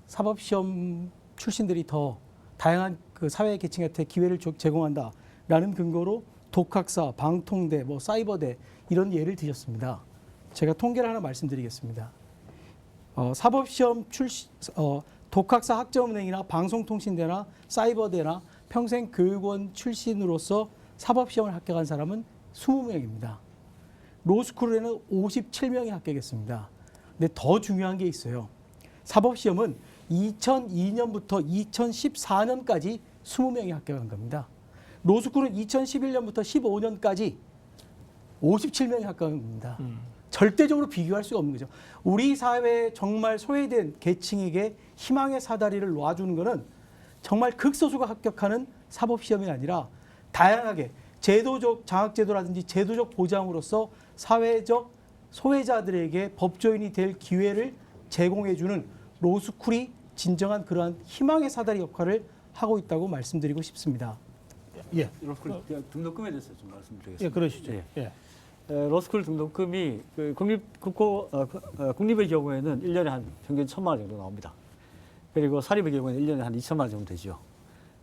사법시험 출신들이 더 다양한 그 사회 계층한테 기회를 제공한다라는 근거로 독학사, 방통대, 뭐 사이버대 이런 예를 드셨습니다. 제가 통계를 하나 말씀드리겠습니다. 사법시험 독학사 학점은행이나 방송통신대나 사이버대나 평생교육원 출신으로서 사법시험을 합격한 사람은 20명입니다. 로스쿨에는 57명이 합격했습니다. 근데 더 중요한 게 있어요. 사법시험은 2002년부터 2014년까지 20명이 합격한 겁니다. 로스쿨은 2011년부터 15년까지 57명이 합격한 겁니다. 절대적으로 비교할 수가 없는 거죠. 우리 사회에 정말 소외된 계층에게 희망의 사다리를 놔주는 것은 정말 극소수가 합격하는 사법시험이 아니라 다양하게 제도적 장학제도라든지 제도적 보장으로서 사회적 소외자들에게 법조인이 될 기회를 제공해주는 로스쿨이 진정한 그러한 희망의 사다리 역할을 하고 있다고 말씀드리고 싶습니다. 예. 로스쿨 등록금에 대해서 좀 말씀드리겠습니다. 예, 그러시죠. 예. 예. 로스쿨 등록금이 그 국립의 경우에는 1년에 한 평균 1,000만 원 정도 나옵니다. 그리고 사립의 경우에는 1년에 한 2천만 원 정도 되죠.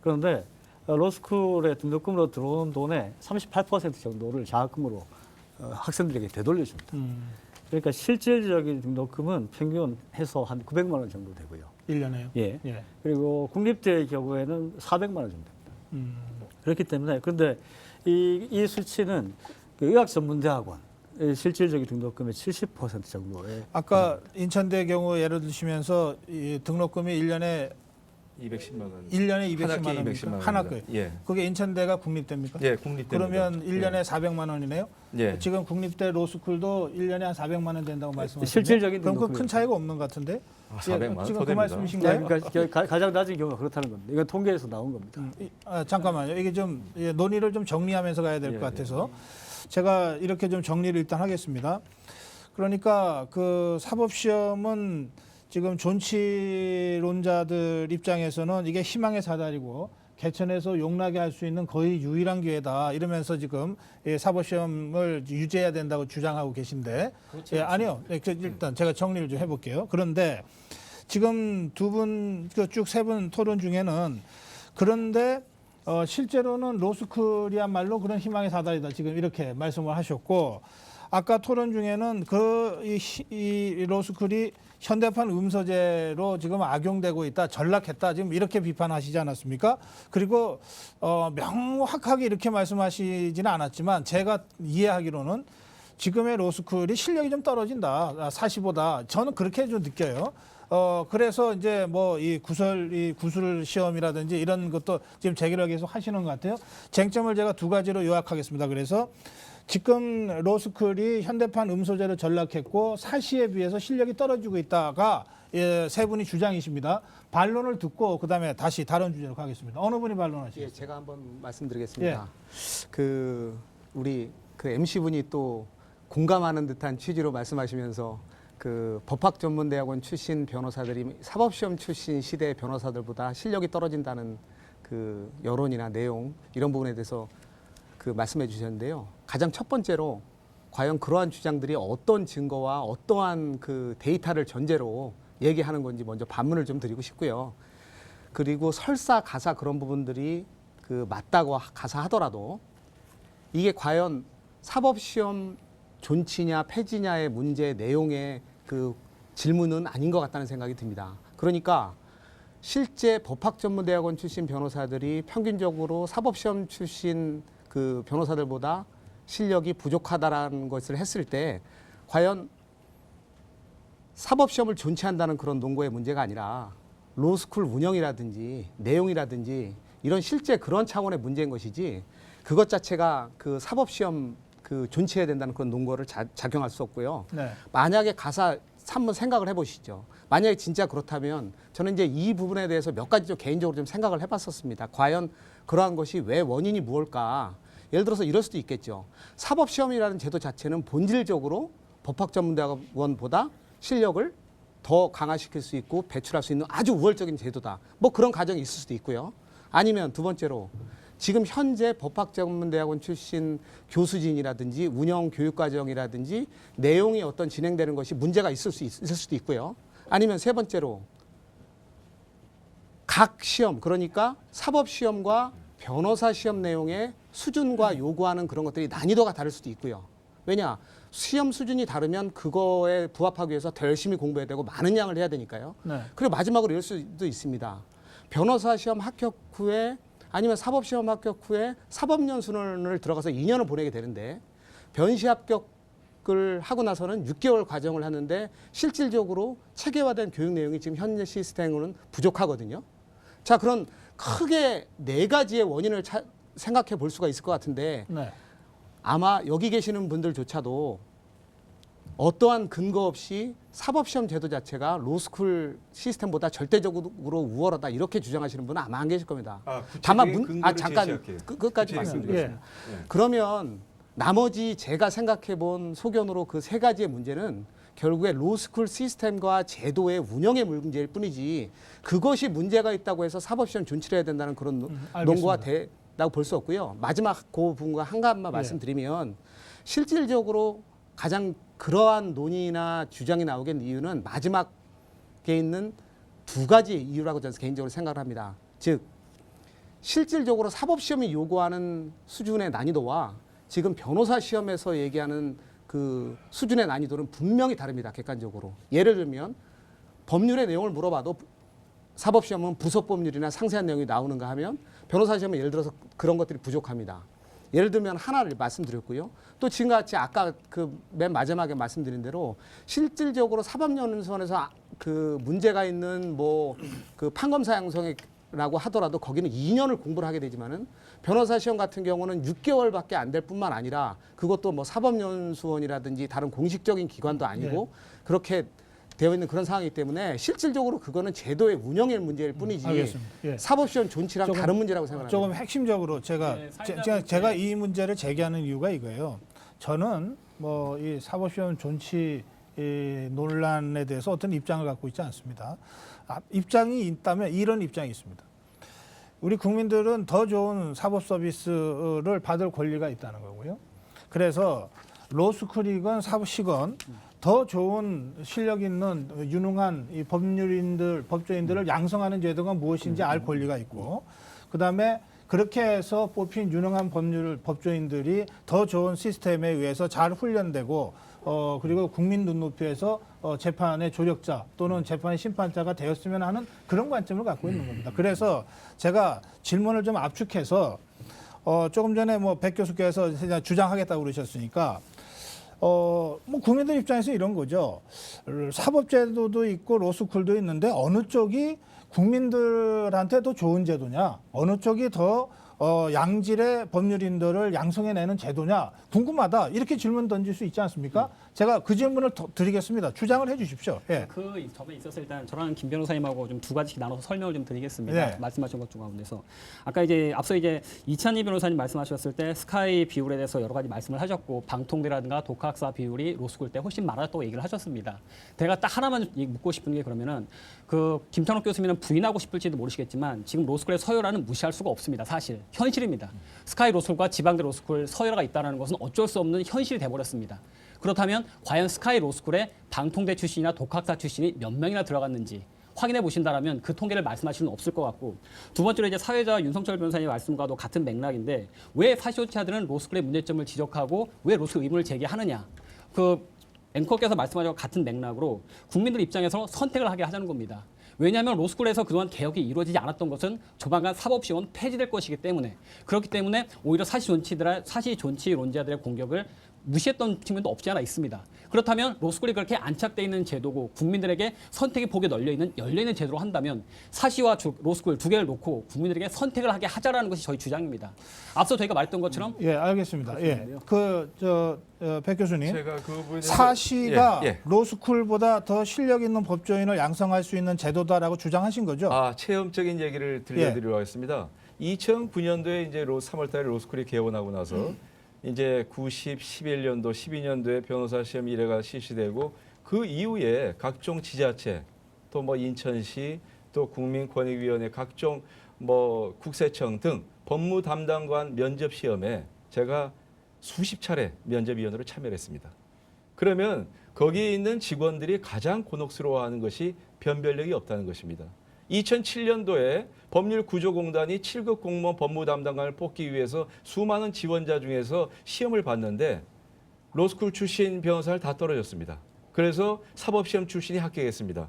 그런데 로스쿨의 등록금으로 들어오는 돈의 38% 정도를 장학금으로 학생들에게 되돌려줍니다. 그러니까 실질적인 등록금은 평균 해서 한 900만 원 정도 되고요. 1년에요? 예. 예. 그리고 국립대의 경우에는 400만 원 정도 됩니다. 그렇기 때문에 그런데 이 수치는 그 의학전문대학원 실질적인 등록금의 70% 정도의 아까 인천대 경우 예를 드시면서 이 등록금이 1년에 210만 원. 1년에 210만 한 학기에 원입니까? 210만 한 원입니다. 학교에. 예. 그게 인천대가 국립대입니까? 예, 국립대. 그러면 1년에 400만 원이네요. 예. 지금 국립대 로스쿨도 1년에 한 400만 원 된다고 말씀하셨는데 실질적인 그럼 그 등록금이 큰 차이가 없는 것 같은데? 400만 원 지금 더 그 됩니다. 말씀이신가요? 그러니까 가장 낮은 경우가 그렇다는 겁니다. 이건 통계에서 나온 겁니다. 잠깐만요. 이게 좀 논의를 좀 정리하면서 가야 될 것 예, 같아서 제가 이렇게 좀 정리를 일단 하겠습니다. 그러니까 그 사법시험은 지금 존치론자들 입장에서는 이게 희망의 사다리고 개천에서 용나게 할 수 있는 거의 유일한 기회다 이러면서 지금 사법시험을 유지해야 된다고 주장하고 계신데 그렇죠. 아니요. 일단 제가 정리를 좀 해볼게요. 그런데 지금 두 분, 쭉 세 분 토론 중에는 그런데 실제로는 로스쿨이야말로 그런 희망의 사다리다 지금 이렇게 말씀을 하셨고 아까 토론 중에는 이 로스쿨이 현대판 음서제로 지금 악용되고 있다, 전락했다 지금 이렇게 비판하시지 않았습니까? 그리고 명확하게 이렇게 말씀하시지는 않았지만 제가 이해하기로는 지금의 로스쿨이 실력이 좀 떨어진다, 사시보다 저는 그렇게 좀 느껴요. 그래서 이제 뭐 이 구술 시험이라든지 이런 것도 지금 재개를 계속 하시는 것 같아요. 쟁점을 제가 두 가지로 요약하겠습니다. 그래서 지금 로스쿨이 현대판 음소제로 전락했고 사시에 비해서 실력이 떨어지고 있다가 세 분이 주장이십니다. 반론을 듣고 그다음에 다시 다른 주제로 가겠습니다. 어느 분이 반론하시죠? 예, 제가 한번 말씀드리겠습니다. 우리 MC분이 또 공감하는 듯한 취지로 말씀하시면서 그 법학전문대학원 출신 변호사들이 사법시험 출신 시대 변호사들보다 실력이 떨어진다는 그 여론이나 내용 이런 부분에 대해서 그 말씀해 주셨는데요. 가장 첫 번째로 과연 그러한 주장들이 어떤 증거와 어떠한 그 데이터를 전제로 얘기하는 건지 먼저 반문을 좀 드리고 싶고요. 그리고 설사 가사 그런 부분들이 그 맞다고 가사 하더라도 이게 과연 사법시험 존치냐 폐지냐의 문제 내용의 그 질문은 아닌 것 같다는 생각이 듭니다. 그러니까 실제 법학전문대학원 출신 변호사들이 평균적으로 사법시험 출신 그 변호사들보다 실력이 부족하다라는 것을 했을 때 과연 사법시험을 존치한다는 그런 논거의 문제가 아니라 로스쿨 운영이라든지 내용이라든지 이런 실제 그런 차원의 문제인 것이지 그것 자체가 그 사법시험 그 존치해야 된다는 그런 논거를 작용할 수 없고요. 네. 만약에 가사 한번 생각을 해보시죠. 만약에 진짜 그렇다면 저는 이제 이 부분에 대해서 몇 가지 좀 개인적으로 좀 생각을 해봤었습니다. 과연 그러한 것이 왜 원인이 무엇일까? 예를 들어서 이럴 수도 있겠죠. 사법시험이라는 제도 자체는 본질적으로 법학전문대학원보다 실력을 더 강화시킬 수 있고 배출할 수 있는 아주 우월적인 제도다. 뭐 그런 가정이 있을 수도 있고요. 아니면 두 번째로 지금 현재 법학전문대학원 출신 교수진이라든지 운영 교육과정이라든지 내용이 어떤 진행되는 것이 문제가 있을 수도 있고요. 아니면 세 번째로 각 시험 그러니까 사법 시험과 변호사 시험 내용의 수준과 요구하는 그런 것들이 난이도가 다를 수도 있고요. 왜냐? 시험 수준이 다르면 그거에 부합하기 위해서 더 열심히 공부해야 되고 많은 양을 해야 되니까요. 네. 그리고 마지막으로 이럴 수도 있습니다. 변호사 시험 합격 후에 아니면 사법 시험 합격 후에 사법연수원을 들어가서 2년을 보내게 되는데 변시 합격을 하고 나서는 6개월 과정을 하는데 실질적으로 체계화된 교육 내용이 지금 현재 시스템으로는 부족하거든요. 자, 그런 크게 4가지의 원인을 생각해 볼 수가 있을 것 같은데 네. 아마 여기 계시는 분들조차도 어떠한 근거 없이 사법시험 제도 자체가 로스쿨 시스템보다 절대적으로 우월하다 이렇게 주장하시는 분은 아마 안 계실 겁니다. 다만 잠깐 끝까지 말씀드리겠습니다. 그러면 나머지 제가 생각해 본 소견으로 그 3가지의 문제는 결국에 로스쿨 시스템과 제도의 운영의 문제일 뿐이지 그것이 문제가 있다고 해서 사법시험 존치를 해야 된다는 그런 논거가 된다고 볼 수 없고요. 마지막 그 부분과 한 가지만 말씀드리면 실질적으로 가장 그러한 논의나 주장이 나오게 된 이유는 마지막에 있는 2가지 이유라고 저는 개인적으로 생각을 합니다. 즉 실질적으로 사법시험이 요구하는 수준의 난이도와 지금 변호사 시험에서 얘기하는 그 수준의 난이도는 분명히 다릅니다. 객관적으로. 예를 들면 법률의 내용을 물어봐도 사법시험은 부속법률이나 상세한 내용이 나오는가 하면 변호사 시험은 예를 들어서 그런 것들이 부족합니다. 예를 들면 하나를 말씀드렸고요. 또 지금같이 아까 그 맨 마지막에 말씀드린 대로 실질적으로 사법연수원에서 그 문제가 있는 뭐 그 판검사 양성이라고 하더라도 거기는 2년을 공부를 하게 되지만은 변호사 시험 같은 경우는 6개월밖에 안 될 뿐만 아니라 그것도 뭐 사법연수원이라든지 다른 공식적인 기관도 아니고 그렇게 되어 있는 그런 상황이기 때문에 실질적으로 그거는 제도의 운영의 문제일 뿐이지 사법시험 존치랑 다른 문제라고 생각합니다. 조금 핵심적으로 제가 이 문제를 제기하는 이유가 이거예요. 저는 뭐 이 사법시험 존치 논란에 대해서 어떤 입장을 갖고 있지 않습니다. 입장이 있다면 이런 입장이 있습니다. 우리 국민들은 더 좋은 사법 서비스를 받을 권리가 있다는 거고요. 그래서 로스쿨이건 사법시건 더 좋은 실력 있는 유능한 이 법조인들을 양성하는 제도가 무엇인지 알 권리가 있고, 그다음에 그렇게 해서 뽑힌 유능한 법조인들이 더 좋은 시스템에 의해서 잘 훈련되고 그리고 국민 눈높이에서 재판의 조력자 또는 재판의 심판자가 되었으면 하는 그런 관점을 갖고 있는 겁니다. 그래서 제가 질문을 좀 압축해서 조금 전에 뭐 백 교수께서 주장하겠다고 그러셨으니까 뭐 국민들 입장에서 이런 거죠. 사법제도도 있고 로스쿨도 있는데 어느 쪽이 국민들한테 더 좋은 제도냐, 어느 쪽이 더 양질의 법률인들을 양성해내는 제도냐 궁금하다, 이렇게 질문 던질 수 있지 않습니까? 제가 그 질문을 드리겠습니다. 주장을 해주십시오. 예. 그 점에 있어서 일단 저랑 김 변호사님하고 좀 2가지씩 나눠서 설명을 좀 드리겠습니다. 네. 말씀하신 것 중 가운데서 아까 앞서 이찬희 변호사님 말씀하셨을 때 스카이 비율에 대해서 여러 가지 말씀을 하셨고 방통대라든가 독학사 비율이 로스쿨 때 훨씬 많았다고 얘기를 하셨습니다. 제가 딱 하나만 묻고 싶은 게 그러면은 그 김창록 교수님은 부인하고 싶을지도 모르시겠지만 지금 로스쿨의 서열화는 무시할 수가 없습니다. 사실 현실입니다. 스카이 로스쿨과 지방대 로스쿨 서열화가 있다는 것은 어쩔 수 없는 현실이 돼버렸습니다. 그렇다면 과연 스카이 로스쿨에 방통대 출신이나 독학사 출신이 몇 명이나 들어갔는지 확인해 보신다라면 그 통계를 말씀하실 수는 없을 것 같고, 두 번째로 사회자 윤성철 변호사님 말씀과도 같은 맥락인데 왜 사시오차들은 로스쿨의 문제점을 지적하고 왜 로스쿨 의문을 제기하느냐, 그 앵커께서 말씀하신 것 같은 맥락으로 국민들 입장에서 선택을 하게 하자는 겁니다. 왜냐하면 로스쿨에서 그동안 개혁이 이루어지지 않았던 것은 조만간 사법시험은 폐지될 것이기 때문에, 그렇기 때문에 오히려 사시존치론자들의 공격을 무시했던 측면도 없지 않아 있습니다. 그렇다면 로스쿨이 그렇게 안착돼 있는 제도고 국민들에게 선택의 폭이 열려있는 제도로 한다면 사시와 로스쿨 2개를 놓고 국민들에게 선택을 하게 하자라는 것이 저희 주장입니다. 앞서 저희가 말했던 것처럼 예, 알겠습니다. 예, 백 교수님, 제가 그 부분에 사시가 로스쿨보다 더 실력 있는 법조인을 양성할 수 있는 제도다라고 주장하신 거죠? 체험적인 얘기를 들려드리려 하겠습니다. 2009년도에 이제 3월달에 로스쿨이 개원하고 나서 이제 11년도, 12년도에 변호사 시험 1회가 실시되고 그 이후에 각종 지자체, 또 뭐 인천시, 또 국민권익위원회, 각종 뭐 국세청 등 법무 담당관 면접 시험에 제가 수십 차례 면접위원으로 참여를 했습니다. 그러면 거기에 있는 직원들이 가장 곤혹스러워하는 것이 변별력이 없다는 것입니다. 2007년도에 법률구조공단이 7급 공무원 법무 담당관을 뽑기 위해서 수많은 지원자 중에서 시험을 봤는데 로스쿨 출신 변호사를 다 떨어졌습니다. 그래서 사법시험 출신이 합격했습니다.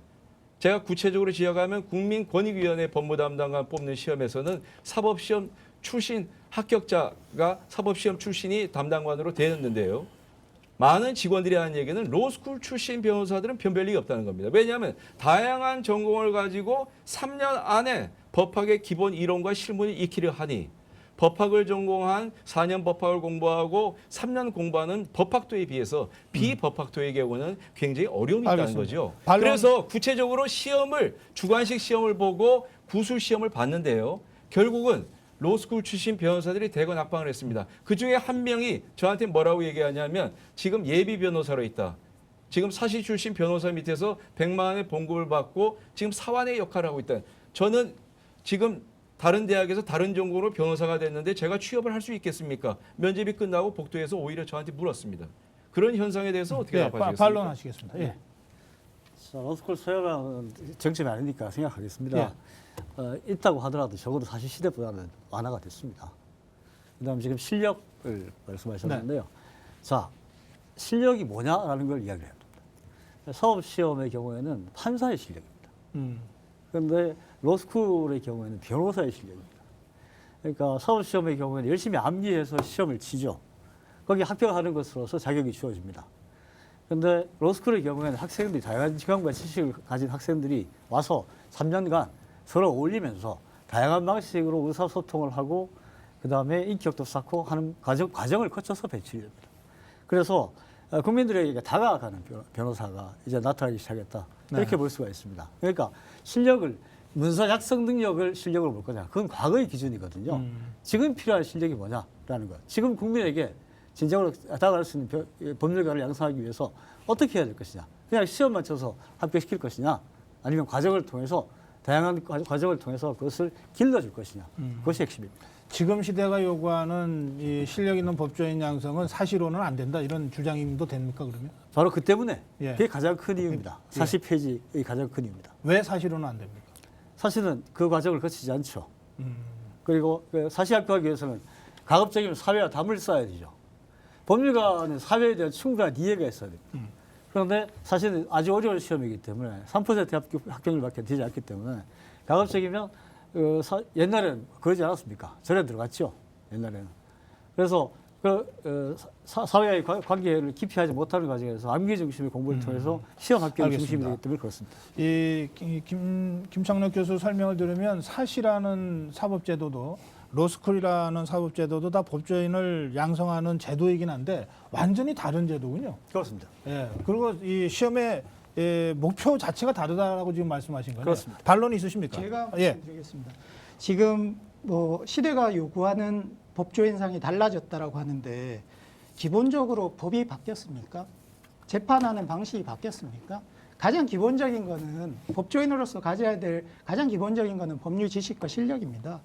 제가 구체적으로 지적하면 국민권익위원회 법무담당관 뽑는 시험에서는 사법시험 출신 합격자가 사법시험 출신이 담당관으로 되었는데요. 많은 직원들이 하는 얘기는 로스쿨 출신 변호사들은 변별력이 없다는 겁니다. 왜냐하면 다양한 전공을 가지고 3년 안에 법학의 기본 이론과 실무를 익히려 하니 법학을 전공한 4년 법학을 공부하고 3년 공부하는 법학도에 비해서 비법학도의 경우는 굉장히 어려움이 있다는 알겠습니다. 거죠. 반론- 그래서 구체적으로 시험을 주관식 시험을 보고 구술 시험을 봤는데요. 결국은 로스쿨 출신 변호사들이 대거 낙방을 했습니다. 그중에 한 명이 저한테 뭐라고 얘기하냐면 지금 예비 변호사로 있다. 지금 사시 출신 변호사 밑에서 100만 원의 봉급을 받고 지금 사환의 역할을 하고 있다. 저는 지금 다른 대학에서 다른 전공으로 변호사가 됐는데 제가 취업을 할 수 있겠습니까? 면접이 끝나고 복도에서 오히려 저한테 물었습니다. 그런 현상에 대해서 어떻게 답하시겠습니까? 반론하시겠습니다. 예. 자, 로스쿨 소외가 정점이 아니니까 생각하겠습니다. 있다고 하더라도 적어도 사실 시대보다는 완화가 됐습니다. 그다음 지금 실력을 말씀하셨는데요. 자, 실력이 뭐냐라는 걸 이야기해야 됩니다. 사법 시험의 경우에는 판사의 실력입니다. 그런데 로스쿨의 경우에는 변호사의 실력입니다. 그러니까 사법 시험의 경우에는 열심히 암기해서 시험을 치죠. 거기 합격하는 것으로서 자격이 주어집니다. 그런데 로스쿨의 경우에는 학생들이 다양한 지감과 지식을 가진 학생들이 와서 3년간 서로 어울리면서 다양한 방식으로 의사소통을 하고 그다음에 인격도 쌓고 하는 과정을 거쳐서 배출이 됩니다. 그래서 국민들에게 다가가는 변호사가 이제 나타나기 시작했다. 이렇게 네. 볼 수가 있습니다. 그러니까 실력을 문서 작성 능력을 실력으로 볼 거냐. 그건 과거의 기준이거든요. 지금 필요한 실력이 뭐냐라는 것. 지금 국민에게 진정으로 다가갈 수 있는 법률가를 양성하기 위해서 어떻게 해야 될 것이냐. 그냥 시험만 쳐서 합격시킬 것이냐. 아니면 과정을 통해서 다양한 과정을 통해서 그것을 길러줄 것이냐. 그것이 핵심입니다. 지금 시대가 요구하는 이 실력 있는 법조인 양성은 사실로는 안 된다 이런 주장임도 됩니까 그러면? 바로 그 때문에 예. 그게 가장 큰 이유입니다. 예. 40페이지의 가장 큰 이유입니다. 왜 사실로는 안 됩니까? 사실은 그 과정을 거치지 않죠. 그리고 사시 합격하기 위해서는 가급적이면 사회와 담을 쌓아야 되죠. 법률가는 사회에 대한 충분한 이해가 있어야 됩니다. 그런데 사실은 아주 어려운 시험이기 때문에 3% 합격률밖에 되지 않기 때문에 가급적이면 옛날에는 그러지 않았습니까? 절에 들어갔죠. 옛날에는. 그래서 사회의 관계를 깊이 하지 못하는 과정에서 암기 중심의 공부를 통해서 시험 합격이 중심이 되기 때문에 그렇습니다. 이 김창록 교수 설명을 들으면 사시라는 사법제도도 로스쿨이라는 사법제도도 다 법조인을 양성하는 제도이긴 한데 완전히 다른 제도군요. 그렇습니다. 예. 그리고 이 시험의 목표 자체가 다르다라고 지금 말씀하신 거예요. 그렇습니다. 반론이 있으십니까? 제가 예. 말씀드리겠습니다. 지금 뭐 시대가 요구하는 법조인상이 달라졌다라고 하는데 기본적으로 법이 바뀌었습니까? 재판하는 방식이 바뀌었습니까? 가장 기본적인 거는 법조인으로서 가져야 될 가장 기본적인 거는 법률 지식과 실력입니다.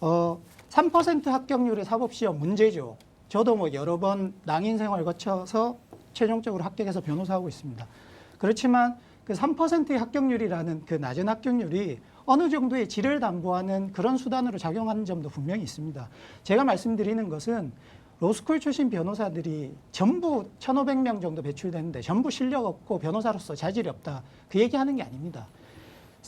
3% 합격률의 사법시험 문제죠. 저도 뭐 여러 번 낭인 생활 거쳐서 최종적으로 합격해서 변호사하고 있습니다. 그렇지만 그 3%의 합격률이라는 그 낮은 합격률이 어느 정도의 질을 담보하는 그런 수단으로 작용하는 점도 분명히 있습니다. 제가 말씀드리는 것은 로스쿨 출신 변호사들이 전부 1,500명 정도 배출되는데 전부 실력 없고 변호사로서 자질이 없다. 그 얘기하는 게 아닙니다.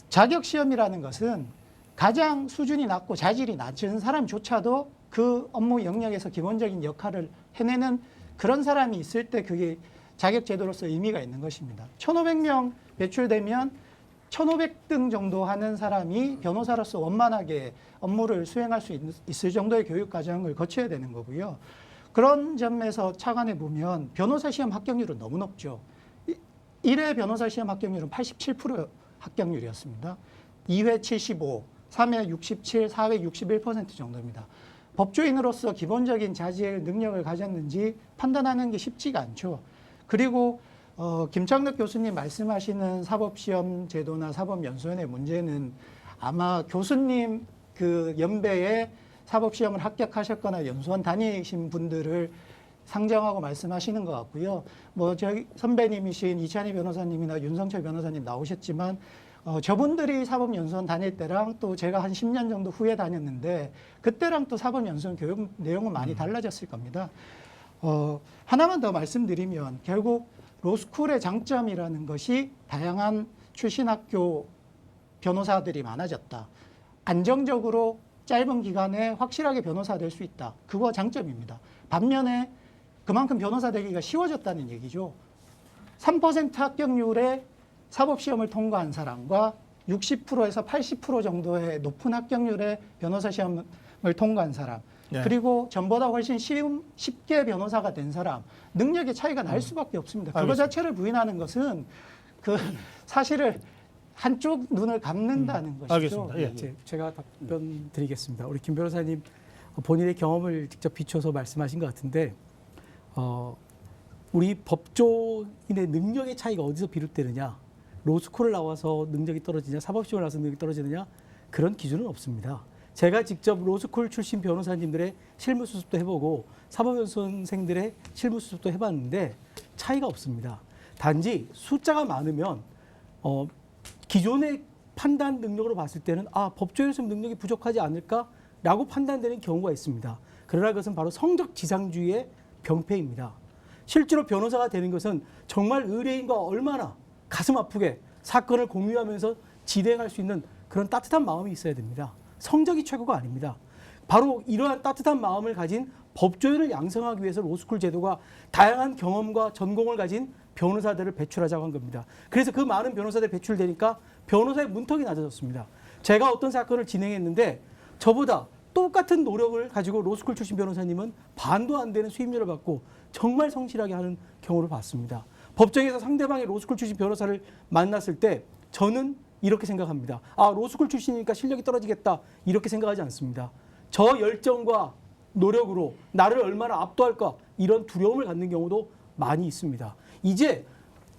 자격시험이라는 것은 가장 수준이 낮고 자질이 낮은 사람조차도 그 업무 영역에서 기본적인 역할을 해내는 그런 사람이 있을 때 그게 자격제도로서 의미가 있는 것입니다. 1,500명 배출되면 1,500등 정도 하는 사람이 변호사로서 원만하게 업무를 수행할 수 있을 정도의 교육 과정을 거쳐야 되는 거고요. 그런 점에서 착안해 보면 변호사 시험 합격률은 너무 높죠. 1회 변호사 시험 합격률은 87% 합격률이었습니다. 2회 75, 3회 67, 4회 61% 정도입니다. 법조인으로서 기본적인 자질, 능력을 가졌는지 판단하는 게 쉽지가 않죠. 그리고 김창록 교수님 말씀하시는 사법시험 제도나 사법연수원의 문제는 아마 교수님 그 연배에 사법시험을 합격하셨거나 연수원 다니신 분들을 상정하고 말씀하시는 것 같고요. 뭐 저희 선배님이신 이찬희 변호사님이나 윤성철 변호사님 나오셨지만 저분들이 사법연수원 다닐 때랑 또 제가 한 10년 정도 후에 다녔는데 그때랑 또 사법연수원 교육 내용은 많이 달라졌을 겁니다. 하나만 더 말씀드리면 결국 로스쿨의 장점이라는 것이 다양한 출신 학교 변호사들이 많아졌다. 안정적으로 짧은 기간에 확실하게 변호사 될 수 있다. 그거 장점입니다. 반면에 그만큼 변호사 되기가 쉬워졌다는 얘기죠. 3% 합격률의 사법시험을 통과한 사람과 60%에서 80% 정도의 높은 합격률의 변호사 시험을 통과한 사람, 예. 그리고 전보다 훨씬 쉽게 변호사가 된 사람, 능력의 차이가 날 수밖에 없습니다. 그거 알겠습니다. 자체를 부인하는 것은 그 사실을 한쪽 눈을 감는다는 것이죠. 알겠습니다. 예. 제가 답변 드리겠습니다. 우리 김 변호사님 본인의 경험을 직접 비춰서 말씀하신 것 같은데 우리 법조인의 능력의 차이가 어디서 비롯되느냐, 로스쿨을 나와서 능력이 떨어지냐, 사법시험을 나와서 능력이 떨어지느냐, 그런 기준은 없습니다. 제가 직접 로스쿨 출신 변호사님들의 실무 수습도 해보고 사법연수원생들의 실무 수습도 해봤는데 차이가 없습니다. 단지 숫자가 많으면 기존의 판단 능력으로 봤을 때는 법조인으로서 능력이 부족하지 않을까라고 판단되는 경우가 있습니다. 그러나 그것은 바로 성적 지상주의의 병폐입니다. 실제로 변호사가 되는 것은 정말 의뢰인과 얼마나 가슴 아프게 사건을 공유하면서 진행할 수 있는 그런 따뜻한 마음이 있어야 됩니다. 성적이 최고가 아닙니다. 바로 이러한 따뜻한 마음을 가진 법조인을 양성하기 위해서 로스쿨 제도가 다양한 경험과 전공을 가진 변호사들을 배출하자고 한 겁니다. 그래서 그 많은 변호사들이 배출되니까 변호사의 문턱이 낮아졌습니다. 제가 어떤 사건을 진행했는데 저보다 똑같은 노력을 가지고 로스쿨 출신 변호사님은 반도 안 되는 수임료를 받고 정말 성실하게 하는 경우를 봤습니다. 법정에서 상대방의 로스쿨 출신 변호사를 만났을 때 저는 이렇게 생각합니다. 로스쿨 출신이니까 실력이 떨어지겠다, 이렇게 생각하지 않습니다. 저 열정과 노력으로 나를 얼마나 압도할까, 이런 두려움을 갖는 경우도 많이 있습니다. 이제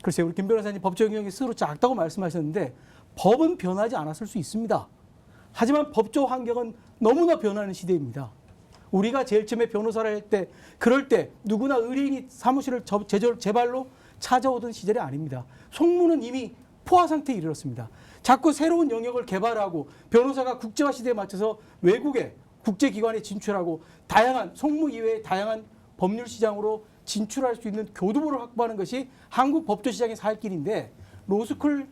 글쎄요, 우리 김 변호사님 법조 경력이 스스로 작다고 말씀하셨는데 법은 변하지 않았을 수 있습니다. 하지만 법조 환경은 너무나 변하는 시대입니다. 우리가 제일 처음에 변호사를 할 때, 그럴 때 누구나 의뢰인이 사무실을 제 발로 찾아오던 시절이 아닙니다. 송무는 이미 포화 상태에 이르렀습니다. 자꾸 새로운 영역을 개발하고 변호사가 국제화 시대에 맞춰서 외국에 국제기관에 진출하고 다양한 송무 이외의 다양한 법률 시장으로 진출할 수 있는 교두보를 확보하는 것이 한국 법조 시장의 살 길인데 로스쿨이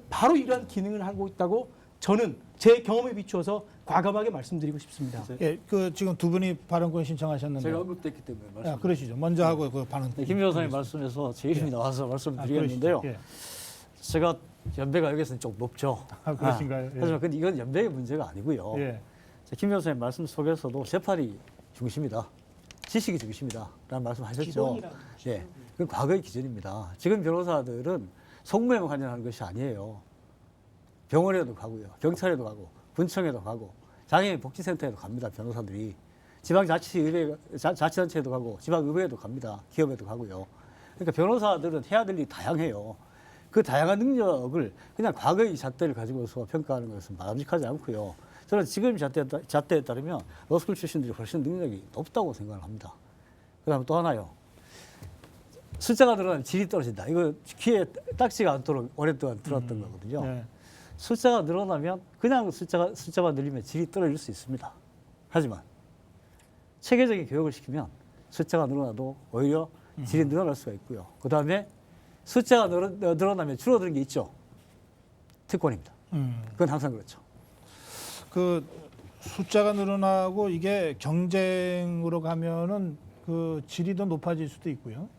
바로 이러한 기능을 하고 있다고 저는 제 경험에 비추어서 과감하게 말씀드리고 싶습니다. 예, 지금 두 분이 발언권 신청하셨는데. 제가 언급됐기 때문에 말씀. 그러시죠. 먼저 하고 그 발언. 네, 김 변호사님 말씀에서 제 이름이 나와서 말씀드리겠는데요. 그러시죠. 제가 연배가 여기서는 좀 높죠. 그러신가요? 예. 하지만 근데 이건 연배의 문제가 아니고요. 예. 김 변호사님 말씀 속에서도 재판이 중심이다, 지식이 중심이다 라는 말씀하셨죠. 기본이라는 예, 그건 과거의 기준입니다. 지금 변호사들은 송무에만 관여하는 것이 아니에요. 병원에도 가고요, 경찰에도 가고, 군청에도 가고, 장애인 복지센터에도 갑니다. 변호사들이 지방자치단체에도 가고, 지방의회에도 갑니다. 기업에도 가고요. 그러니까 변호사들은 해야 될 일이 다양해요. 그 다양한 능력을 그냥 과거의 잣대를 가지고서 평가하는 것은 바람직하지 않고요. 저는 지금 잣대에 따르면 로스쿨 출신들이 훨씬 능력이 높다고 생각을 합니다. 그다음에 또 하나요. 숫자가 늘어나면 질이 떨어진다. 이거 귀에 딱지가 않도록 오랫동안 들었던 거거든요. 네. 숫자가 늘어나면 그냥 숫자가 늘리면 질이 떨어질 수 있습니다. 하지만 체계적인 교육을 시키면 숫자가 늘어나도 오히려 질이 늘어날 수가 있고요. 그다음에 숫자가 늘어나면 줄어드는 게 있죠. 특권입니다. 그건 항상 그렇죠. 그 숫자가 늘어나고 이게 경쟁으로 가면은 그 질이 더 높아질 수도 있고요.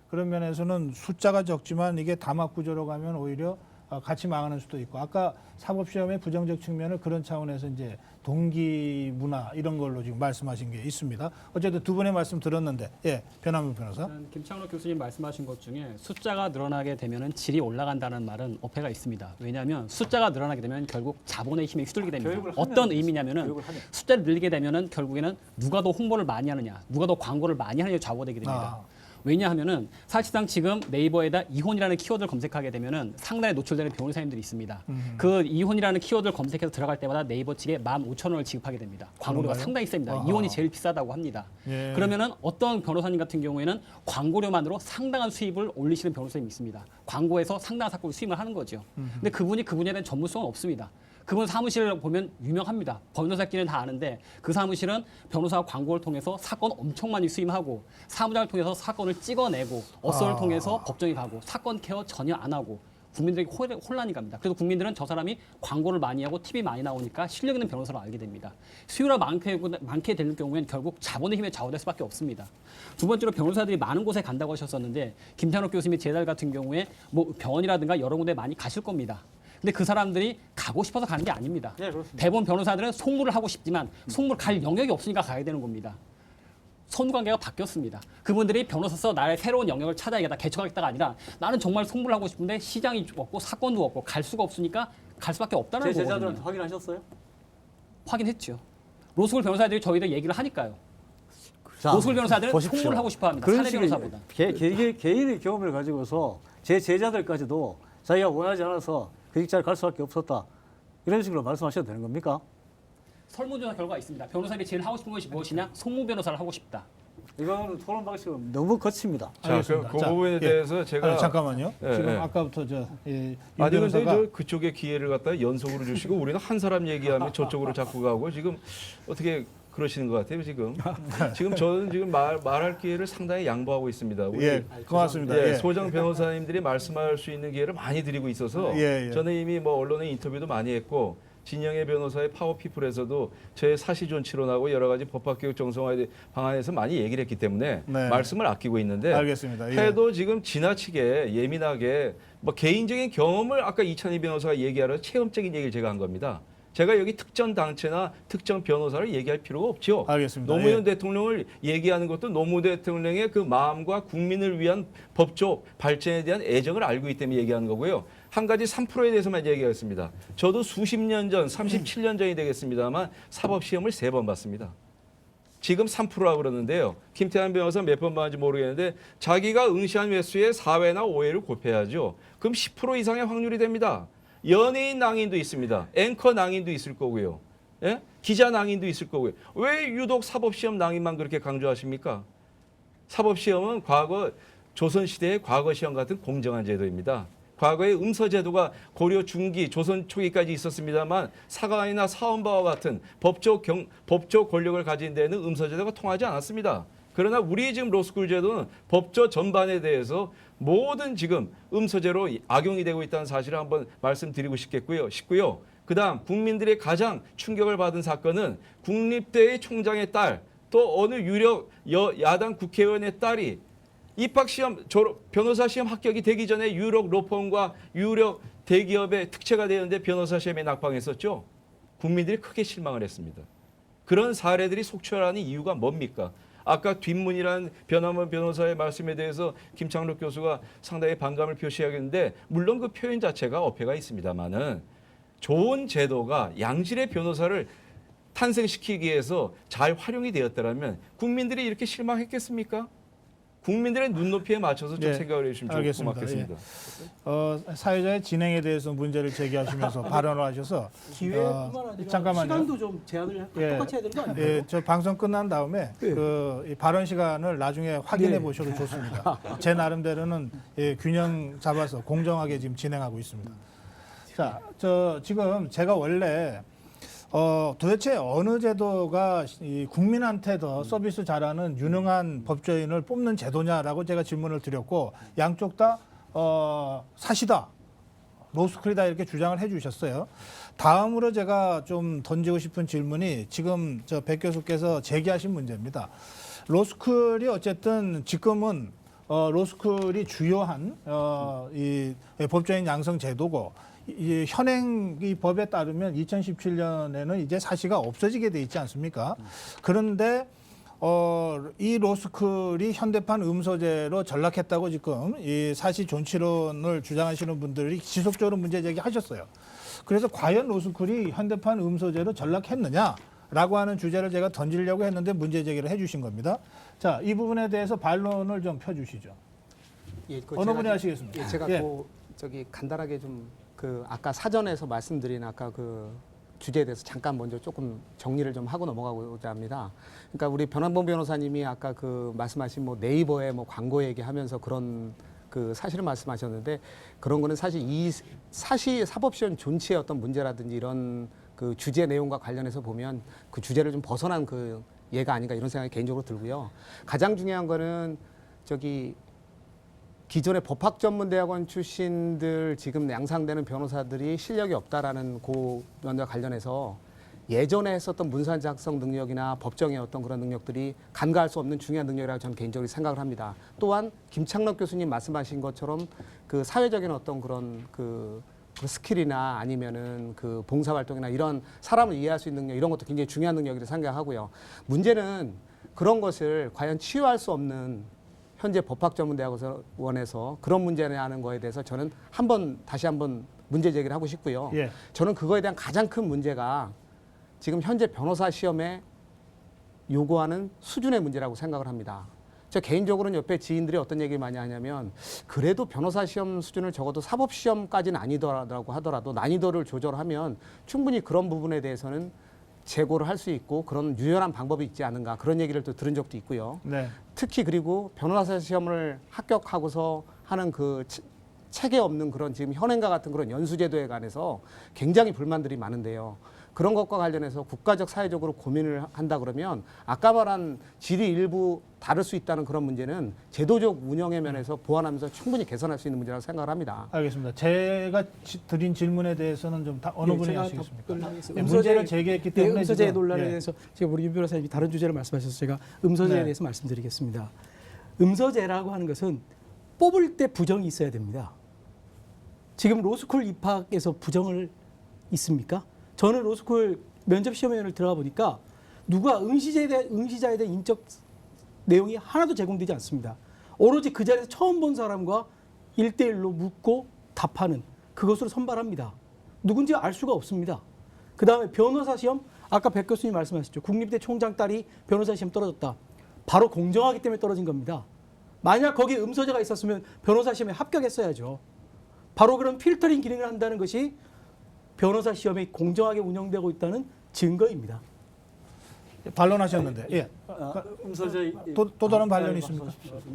그런 면에서는 숫자가 적지만 이게 다막 구조로 가면 오히려 같이 망하는 수도 있고, 아까 사법시험의 부정적 측면을 그런 차원에서 이제 동기 문화 이런 걸로 지금 말씀하신 게 있습니다. 어쨌든 두 분의 말씀 들었는데, 예, 변함은 변호사. 김창록 교수님 말씀하신 것 중에 숫자가 늘어나게 되면 질이 올라간다는 말은 어폐가 있습니다. 왜냐하면 숫자가 늘어나게 되면 결국 자본의 힘에 휘둘리게 됩니다. 어떤 의미냐면은 숫자를 늘리게 되면은 결국에는 누가 더 홍보를 많이 하느냐, 누가 더 광고를 많이 하느냐 좌우되게 됩니다. 왜냐하면은 사실상 지금 네이버에다 이혼이라는 키워드를 검색하게 되면은 상단에 노출되는 변호사님들이 있습니다. 그 이혼이라는 키워드를 검색해서 들어갈 때마다 네이버 측에 15,000원을 지급하게 됩니다. 광고료가 그런가요? 상당히 셉니다. 아하. 이혼이 제일 비싸다고 합니다. 예. 그러면은 어떤 변호사님 같은 경우에는 광고료만으로 상당한 수입을 올리시는 변호사님이 있습니다. 광고에서 상당한 사건을 수임을 하는 거죠. 근데 그분에 대한 전문성은 없습니다. 그분 사무실을 보면 유명합니다. 변호사끼리는 다 아는데 그 사무실은 변호사가 광고를 통해서 사건 엄청 많이 수임하고 사무장을 통해서 사건을 찍어내고 어선을 통해서 법정에 가고 사건 케어 전혀 안 하고 국민들에게 혼란이 갑니다. 그래서 국민들은 저 사람이 광고를 많이 하고 TV 많이 나오니까 실력 있는 변호사로 알게 됩니다. 수요가 많게 되는 경우에는 결국 자본의 힘에 좌우될 수밖에 없습니다. 두 번째로 변호사들이 많은 곳에 간다고 하셨었는데 김찬욱 교수님의 제자들 같은 경우에 뭐 병원이라든가 여러 군데 많이 가실 겁니다. 근데 그 사람들이 가고 싶어서 가는 게 아닙니다. 네, 그렇습니다. 대부분 변호사들은 송무를 하고 싶지만 송무를 갈 영역이 없으니까 가야 되는 겁니다. 선후관계가 바뀌었습니다. 그분들이 변호사서 나의 새로운 영역을 찾아야겠다, 개척하겠다가 아니라 나는 정말 송무를 하고 싶은데 시장이 없고 사건도 없고 갈 수가 없으니까 갈 수밖에 없다는 제 거거든요. 제자들한테 확인하셨어요? 확인했죠. 로스쿨 변호사들이 저희들 얘기를 하니까요. 자, 로스쿨 변호사들은 보십시오. 송무를 하고 싶어합니다. 그런 사내 식의 변호사보다. 개인의 경험을 가지고서 제 제자들까지도 자기가 원하지 않아서 그 직장을 갈 수밖에 없었다. 이런 식으로 말씀하셔도 되는 겁니까? 설문조사 결과가 있습니다. 변호사들이 제일 하고 싶은 것이 무엇이냐? 송무 변호사를 하고 싶다. 이거는 토론 방식은 너무 거칩니다. 자, 알겠습니다. 그 자, 부분에 예. 대해서 제가 잠깐만요. 예, 지금 예. 아까부터 저 예, 아니 근데 변호사가 저 그쪽에 기회를 갖다 연속으로 주시고 우리는 한 사람 얘기하면 저쪽으로 자꾸 가고 지금 어떻게 그러시는 것 같아요 지금. 지금 저는 지금 말할 기회를 상당히 양보하고 있습니다. 우리 예, 고맙습니다. 예, 예. 소정 변호사님들이 말씀할 수 있는 기회를 많이 드리고 있어서 예, 예. 저는 이미 뭐 언론에 인터뷰도 많이 했고 진영애 변호사의 파워피플에서도 저의 사시존치론하고 여러 가지 법학교육 정성화 방안에서 많이 얘기를 했기 때문에 네. 말씀을 아끼고 있는데 알겠습니다. 예. 해도 지금 지나치게 예민하게 뭐 개인적인 경험을 아까 이찬희 변호사가 얘기하러 체험적인 얘기를 제가 한 겁니다. 제가 여기 특정 단체나 특정 변호사를 얘기할 필요가 없죠. 알겠습니다. 노무현 예. 대통령을 얘기하는 것도 노무현 대통령의 그 마음과 국민을 위한 법조 발전에 대한 애정을 알고 있기 때문에 얘기하는 거고요. 한 가지 3%에 대해서만 얘기하겠습니다. 저도 수십 년 전, 37년 전이 되겠습니다만 사법시험을 3번 봤습니다. 지금 3%라고 그러는데요. 김태환 변호사 몇 번 봤는지 모르겠는데 자기가 응시한 횟수에 4회나 5회를 곱해야죠. 그럼 10% 이상의 확률이 됩니다. 연예인 낭인도 있습니다. 앵커 낭인도 있을 거고요. 예? 기자 낭인도 있을 거고요. 왜 유독 사법시험 낭인만 그렇게 강조하십니까? 사법시험은 과거 조선시대의 과거시험 같은 공정한 제도입니다. 과거에 음서제도가 고려 중기, 조선 초기까지 있었습니다만 사관이나 사원바와 같은 법조 권력을 가진 데는 음서제도가 통하지 않았습니다. 그러나 우리 지금 로스쿨 제도는 법조 전반에 대해서 모든 지금 음서제로 악용이 되고 있다는 사실을 한번 말씀드리고 싶고요. 그다음 국민들의 가장 충격을 받은 사건은 국립대의 총장의 딸, 또 어느 유력 야당 국회의원의 딸이 입학시험, 변호사 시험 합격이 되기 전에 유력 로펌과 유력 대기업의 특채가 되었는데 변호사 시험에 낙방했었죠. 국민들이 크게 실망을 했습니다. 그런 사례들이 속출하는 이유가 뭡니까? 아까 뒷문이라는 변함원 변호사의 말씀에 대해서 김창록 교수가 상당히 반감을 표시하겠는데 물론 그 표현 자체가 어폐가 있습니다만은 좋은 제도가 양질의 변호사를 탄생시키기 위해서 잘 활용이 되었다면 국민들이 이렇게 실망했겠습니까? 국민들의 눈높이에 맞춰서 좀 예, 생각을 해주시면 알겠습니다. 고맙겠습니다. 사회자의 진행에 대해서 문제를 제기하시면서 발언을 하셔서 기회뿐만 아니라 잠깐만요. 시간도 좀 제한을 예. 똑같이 해야 되는 거 아니에요? 예, 저 방송 끝난 다음에 이 발언 시간을 나중에 확인해 네. 보셔도 좋습니다. 제 나름대로는 균형 잡아서 공정하게 지금 진행하고 있습니다. 자, 지금 제가 원래 도대체 어느 제도가 이 국민한테 더 서비스 잘하는 유능한 법조인을 뽑는 제도냐라고 제가 질문을 드렸고 양쪽 다 사시다, 로스쿨이다 이렇게 주장을 해주셨어요. 다음으로 제가 좀 던지고 싶은 질문이 지금 백 교수께서 제기하신 문제입니다. 로스쿨이 어쨌든 지금은 로스쿨이 주요한 이 법조인 양성 제도고 이 현행 이 법에 따르면 2017년에는 이제 사시가 없어지게 돼 있지 않습니까? 그런데 이 로스쿨이 현대판 음소제로 전락했다고 지금 이 사시 존치론을 주장하시는 분들이 지속적으로 문제 제기하셨어요. 그래서 과연 로스쿨이 현대판 음소제로 전락했느냐? 라고 하는 주제를 제가 던지려고 했는데 문제 제기를 해 주신 겁니다. 자, 이 부분에 대해서 반론을 좀 펴주시죠. 예, 그 어느 제가 분이 좀- 하시겠습니까? 예, 제가 예. 저기 간단하게 좀 그 아까 사전에서 말씀드린 아까 그 주제에 대해서 잠깐 먼저 조금 정리를 좀 하고 넘어가고자 합니다. 그러니까 우리 변환봉 변호사님이 아까 그 말씀하신 뭐 네이버에 뭐 광고 얘기하면서 그런 그 사실을 말씀하셨는데 그런 거는 사실 사실 사법시험 존치의 어떤 문제라든지 이런 그 주제 내용과 관련해서 보면 그 주제를 좀 벗어난 그 예가 아닌가 이런 생각이 개인적으로 들고요. 가장 중요한 거는 저기 기존의 법학전문대학원 출신들 지금 양상되는 변호사들이 실력이 없다라는 고면과 관련해서 예전에 했었던 문서 작성 능력이나 법정의 어떤 그런 능력들이 간과할 수 없는 중요한 능력이라고 저는 개인적으로 생각을 합니다. 또한 김창록 교수님 말씀하신 것처럼 그 사회적인 어떤 그런 그 스킬이나 아니면은 그 봉사활동이나 이런 사람을 이해할 수 있는 능력 이런 것도 굉장히 중요한 능력이라고 생각하고요. 문제는 그런 것을 과연 치유할 수 없는 현재 법학전문대학원에서 그런 문제라는 거에 대해서 저는 다시 한번 문제 제기를 하고 싶고요. 예. 저는 그거에 대한 가장 큰 문제가 지금 현재 변호사 시험에 요구하는 수준의 문제라고 생각을 합니다. 저 개인적으로는 옆에 지인들이 어떤 얘기를 많이 하냐면 그래도 변호사 시험 수준을 적어도 사법 시험까지는 아니더라고 하더라도 난이도를 조절하면 충분히 그런 부분에 대해서는 재고를 할 수 있고 그런 유연한 방법이 있지 않은가 그런 얘기를 또 들은 적도 있고요. 네. 특히 그리고 변호사 시험을 합격하고서 하는 그 체계 없는 그런 지금 현행과 같은 그런 연수제도에 관해서 굉장히 불만들이 많은데요. 그런 것과 관련해서 국가적 사회적으로 고민을 한다 그러면 아까 말한 질이 일부 다를 수 있다는 그런 문제는 제도적 운영의 면에서 보완하면서 충분히 개선할 수 있는 문제라고 생각을 합니다. 알겠습니다. 제가 드린 질문에 대해서는 좀 어느 예, 분이 제가 하시겠습니까? 답변을 하겠습니다. 네, 문제를 제기했기 때문에 음서제 지금, 논란에 예. 대해서 지금 우리 윤 변호사님이 다른 주제를 말씀하셔서 제가 음서제에 네. 대해서 말씀드리겠습니다. 음서제라고 하는 것은 뽑을 때 부정이 있어야 됩니다. 지금 로스쿨 입학에서 부정을 있습니까? 저는 로스쿨 면접시험위원회를 들어가 보니까 누가 응시자에 대한 인적 내용이 하나도 제공되지 않습니다. 오로지 그 자리에서 처음 본 사람과 1대1로 묻고 답하는 그것으로 선발합니다. 누군지 알 수가 없습니다. 그다음에 변호사 시험, 아까 백 교수님 말씀하셨죠. 국립대 총장 딸이 변호사 시험 떨어졌다. 바로 공정하기 때문에 떨어진 겁니다. 만약 거기에 음서제가 있었으면 변호사 시험에 합격했어야죠. 바로 그런 필터링 기능을 한다는 것이 변호사 시험이 공정하게 운영되고 있다는 증거입니다. 반론하셨는데, 예. 음서제 또 다른 반론이 있습니까?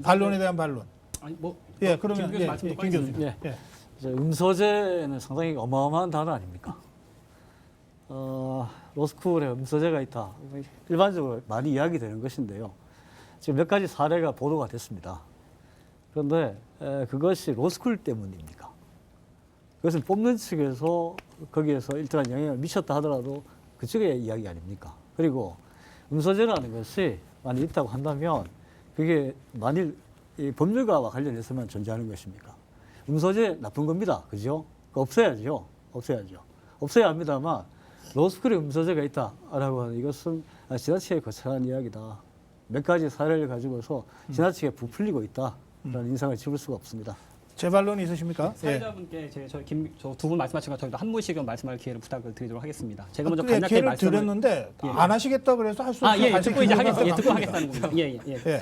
반론에 대한 반론. 아니 뭐 예, 그러면 김 교수 말씀 김 교수님. 예. 예. 이제 음서제는 상당히 어마어마한 단어 아닙니까? 로스쿨에 음서제가 있다. 일반적으로 많이 이야기되는 것인데요. 지금 몇 가지 사례가 보도가 됐습니다. 그런데 그것이 로스쿨 때문입니까? 그것은 뽑는 측에서 거기에서 일정한 영향을 미쳤다 하더라도 그쪽의 이야기 아닙니까? 그리고 음서제라는 것이 만약 있다고 한다면 그게 만일 이 법률가와 관련해서만 존재하는 것입니까? 음서제 나쁜 겁니다. 그죠? 없애야죠. 없애야죠. 없애야 합니다만 로스쿨에 음서제가 있다라고 하는 이것은 지나치게 거창한 이야기다. 몇 가지 사례를 가지고서 지나치게 부풀리고 있다라는 인상을 짚을 수가 없습니다. 제 반론이 있으십니까? 사회자분께 저 두 분 말씀하신 것 저희도 한 분씩은 말씀할 기회를 부탁을 드리도록 하겠습니다. 제가 먼저 예, 간략하게 기회를 말씀을 드렸는데 예. 안 하시겠다 그래서 할 수 없어요. 예, 같이 듣고 이제 기분을 하겠습니다. 듣고 합니다. 하겠다는 겁니다. 예, 예. 예.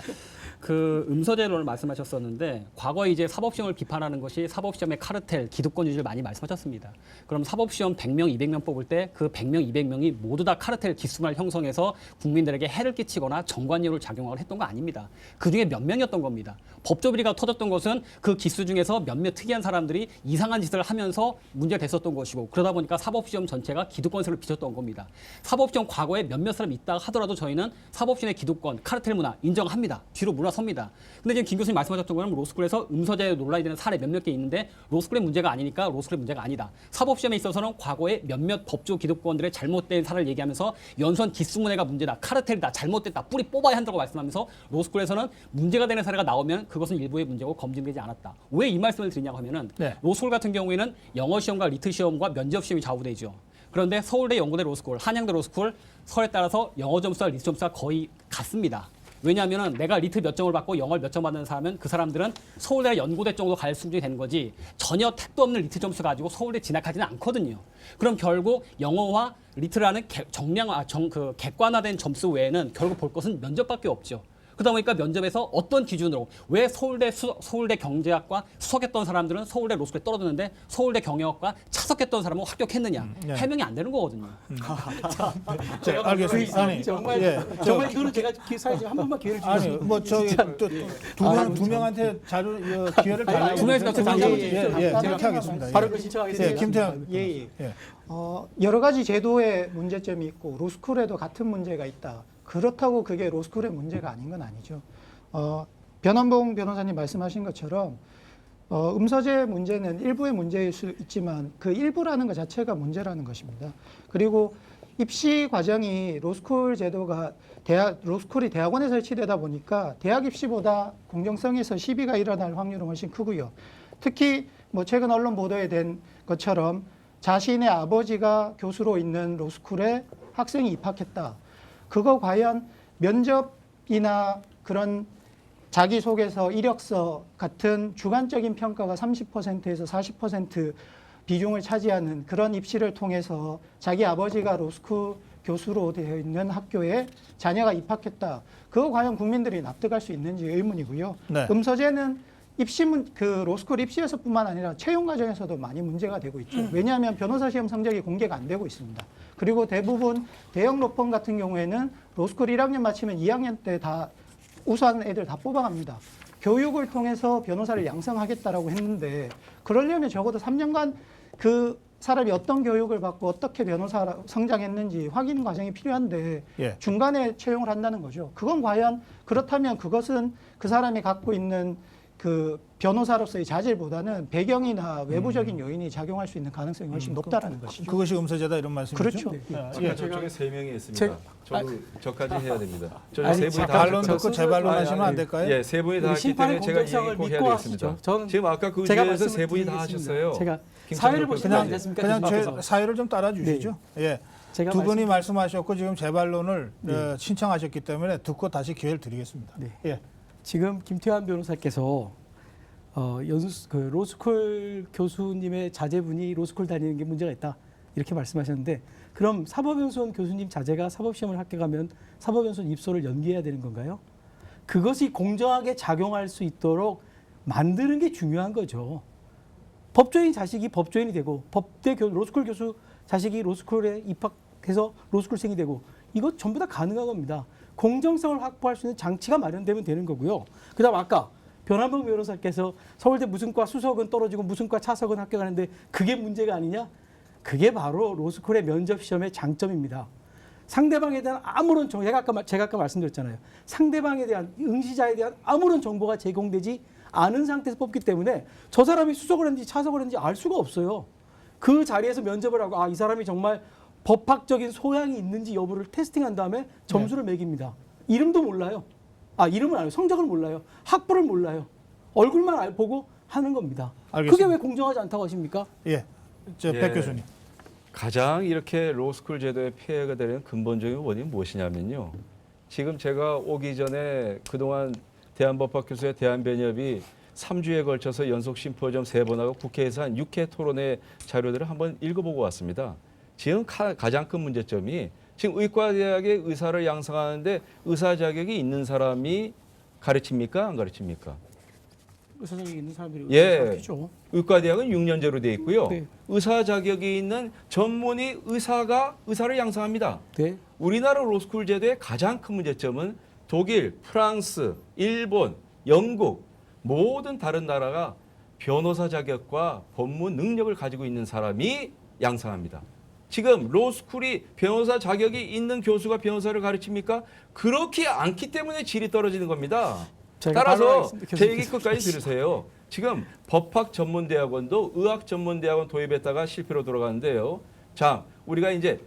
그 음서제론을 말씀하셨었는데 과거에 이제 사법시험을 비판하는 것이 사법시험의 카르텔, 기득권 유지를 많이 말씀하셨습니다. 그럼 사법시험 100명, 200명 뽑을 때 그 100명, 200명이 모두 다 카르텔 기수만을 형성해서 국민들에게 해를 끼치거나 정관예우를 작용을 했던 거 아닙니다. 그중에 몇 명이었던 겁니다. 법조비리가 터졌던 것은 그 기수 중에서 몇몇 특이한 사람들이 이상한 짓을 하면서 문제가 됐었던 것이고 그러다 보니까 사법시험 전체가 기득권세를 비쳤던 겁니다. 사법시험 과거에 몇몇 사람이 있다 하더라도 저희는 사법시험의 기득권, 카르텔 문화 인정합니다. 뒤로 물러섭니다. 근데 지금 김 교수님 말씀하셨던 거는 로스쿨에서 음서제에 논란이 되는 사례 몇몇 개 있는데 로스쿨의 문제가 아니니까 로스쿨의 문제가 아니다. 사법시험에 있어서는 과거에 몇몇 법조 기득권들의 잘못된 사례를 얘기하면서 연수원 기수문회가 문제다. 카르텔이다. 잘못됐다. 뿌리 뽑아야 한다고 말씀하면서 로스쿨에서는 문제가 되는 사례가 나오면 그것은 일부의 문제고 검증되지 않았다. 왜 이 말씀을 드리냐고 하면은 네. 로스쿨 같은 경우에는 영어 시험과 리트 시험과 면접 시험이 좌우되죠. 그런데 서울대 연고대 로스쿨, 한양대 로스쿨, 서울에 따라서 영어 점수와 리트 점수가 거의 같습니다. 왜냐하면은 내가 리트 몇 점을 받고 영어를 몇 점 받는 사람은 그 사람들은 서울대 연고대 정도 갈 수준이 되는 거지 전혀 택도 없는 리트 점수 가지고 서울대 진학하지는 않거든요. 그럼 결국 영어와 리트라는 객관화된 점수 외에는 결국 볼 것은 면접밖에 없죠. 그러다 보니까 면접에서 어떤 기준으로 왜 서울대 경제학과 수석했던 사람들은 서울대 로스쿨에 떨어졌는데 서울대 경영학과 차석했던 사람은 합격했느냐 네. 해명이 안 되는 거거든요. 자, 알겠습니다. 아니, 정말 예, 정말 이거는 제가 기사에 한 번만 기회를 아니, 주겠습니다. 뭐 저기 두 명한테 자료 기회를 달라고. 두 명에서 그러면 답변 예, 그렇게 하겠습니다. 바로 예. 그 신청하겠습니다. 예, 김태형. 예, 예. 예. 여러 가지 제도의 문제점이 있고 로스쿨에도 같은 문제가 있다. 그렇다고 그게 로스쿨의 문제가 아닌 건 아니죠. 변환봉 변호사님 말씀하신 것처럼 음서제 문제는 일부의 문제일 수 있지만 그 일부라는 것 자체가 문제라는 것입니다. 그리고 입시 과정이 로스쿨 제도가 로스쿨이 대학원에 설치되다 보니까 대학 입시보다 공정성에서 시비가 일어날 확률은 훨씬 크고요. 특히 뭐 최근 언론 보도에 된 것처럼 자신의 아버지가 교수로 있는 로스쿨에 학생이 입학했다. 그거 과연 면접이나 그런 자기소개서, 이력서 같은 주관적인 평가가 30%에서 40% 비중을 차지하는 그런 입시를 통해서 자기 아버지가 로스쿨 교수로 되어 있는 학교에 자녀가 입학했다. 그거 과연 국민들이 납득할 수 있는지 의문이고요. 네. 음서제는 로스쿨 입시에서뿐만 아니라 채용 과정에서도 많이 문제가 되고 있죠. 왜냐하면 변호사 시험 성적이 공개가 안 되고 있습니다. 그리고 대부분 대형 로펌 같은 경우에는 로스쿨 1학년 마치면 2학년 때 다 우수한 애들 다 뽑아갑니다. 교육을 통해서 변호사를 양성하겠다라고 했는데 그러려면 적어도 3년간 그 사람이 어떤 교육을 받고 어떻게 변호사로 성장했는지 확인 과정이 필요한데 예. 중간에 채용을 한다는 거죠. 그건 과연 그렇다면 그것은 그 사람이 갖고 있는 그 변호사로서의 자질보다는 배경이나 외부적인 요인이 작용할 수 있는 가능성이 훨씬 높다라는 것이죠. 그것이 음서제다 이런 말씀이죠? 그렇죠. 아까 저쪽에 세 명이 있습니다. 저도 저까지 해야 됩니다. 저희 아니, 세 분이 다 반론 하셨죠? 듣고 재반론하시면 안 될까요? 예, 세 분이 다 했기 심판의 때문에 제가 공정성을 얘기 꼭 해야 믿고 되겠습니다. 하시죠. 저는 지금 아까 그 제가 주제에서 말씀을 세 분이 다 드리겠습니다. 하셨어요. 제가 김 사회를 창조 보시면 안 변호사님. 됐습니까? 그냥 앞에서. 사유를 좀 따라주시죠. 예. 제가 두 분이 말씀- 말씀하셨고 지금 재반론을 신청하셨기 때문에 듣고 다시 기회를 드리겠습니다. 네. 예. 지금 김태환 변호사께서 로스쿨 교수님의 자제분이 로스쿨 다니는 게 문제가 있다 이렇게 말씀하셨는데 그럼 사법연수원 교수님 자제가 사법시험을 합격하면 사법연수원 입소를 연기해야 되는 건가요? 그것이 공정하게 작용할 수 있도록 만드는 게 중요한 거죠. 법조인 자식이 법조인이 되고 로스쿨 교수 자식이 로스쿨에 입학해서 로스쿨생이 되고 이거 전부 다 가능한 겁니다. 공정성을 확보할 수 있는 장치가 마련되면 되는 거고요. 그다음 아까 변환봉 변호사께서 서울대 무슨 과 수석은 떨어지고 무슨 과 차석은 합격하는데 그게 문제가 아니냐? 그게 바로 로스쿨의 면접 시험의 장점입니다. 상대방에 대한 아무런 제가 아까 말씀드렸잖아요. 상대방에 대한 응시자에 대한 아무런 정보가 제공되지 않은 상태에서 뽑기 때문에 저 사람이 수석을 했는지 차석을 했는지 알 수가 없어요. 그 자리에서 면접을 하고 이 사람이 정말 법학적인 소양이 있는지 여부를 테스팅한 다음에 점수를 매깁니다. 이름도 몰라요. 이름을 알아요. 성적을 몰라요. 학부를 몰라요. 얼굴만 보고 하는 겁니다. 알겠습니다. 그게 왜 공정하지 않다고 하십니까? 예. 백 교수님. 가장 이렇게 로스쿨 제도의 폐해가 되는 근본적인 원인이 무엇이냐면요. 지금 제가 오기 전에 그동안 대한법학교수의 대한변협이 3주에 걸쳐서 연속 심포지엄 3번하고 국회에서 한 6회 토론회 자료들을 한번 읽어보고 왔습니다. 지금 가장 큰 문제점이 지금 의과대학의 의사를 양성하는데 의사 자격이 있는 사람이 가르칩니까? 안 가르칩니까? 의사 자격이 있는 사람들이 예. 가르치죠. 의과대학은 6년제로 되어 있고요. 네. 의사 자격이 있는 전문의 의사가 의사를 양성합니다. 네. 우리나라 로스쿨 제도의 가장 큰 문제점은 독일, 프랑스, 일본, 영국 모든 다른 나라가 변호사 자격과 법무 능력을 가지고 있는 사람이 양성합니다. 지금 로스쿨이 변호사 자격이 있는 교수가 변호사를 가르칩니까? 그렇게 않기 때문에 질이 떨어지는 겁니다. 따라서 제 얘기 끝까지 들으세요. 지금 법학 전문대학원도 의학 전문대학원 도입했다가 실패로 돌아가는데요. 자, 우리가 이제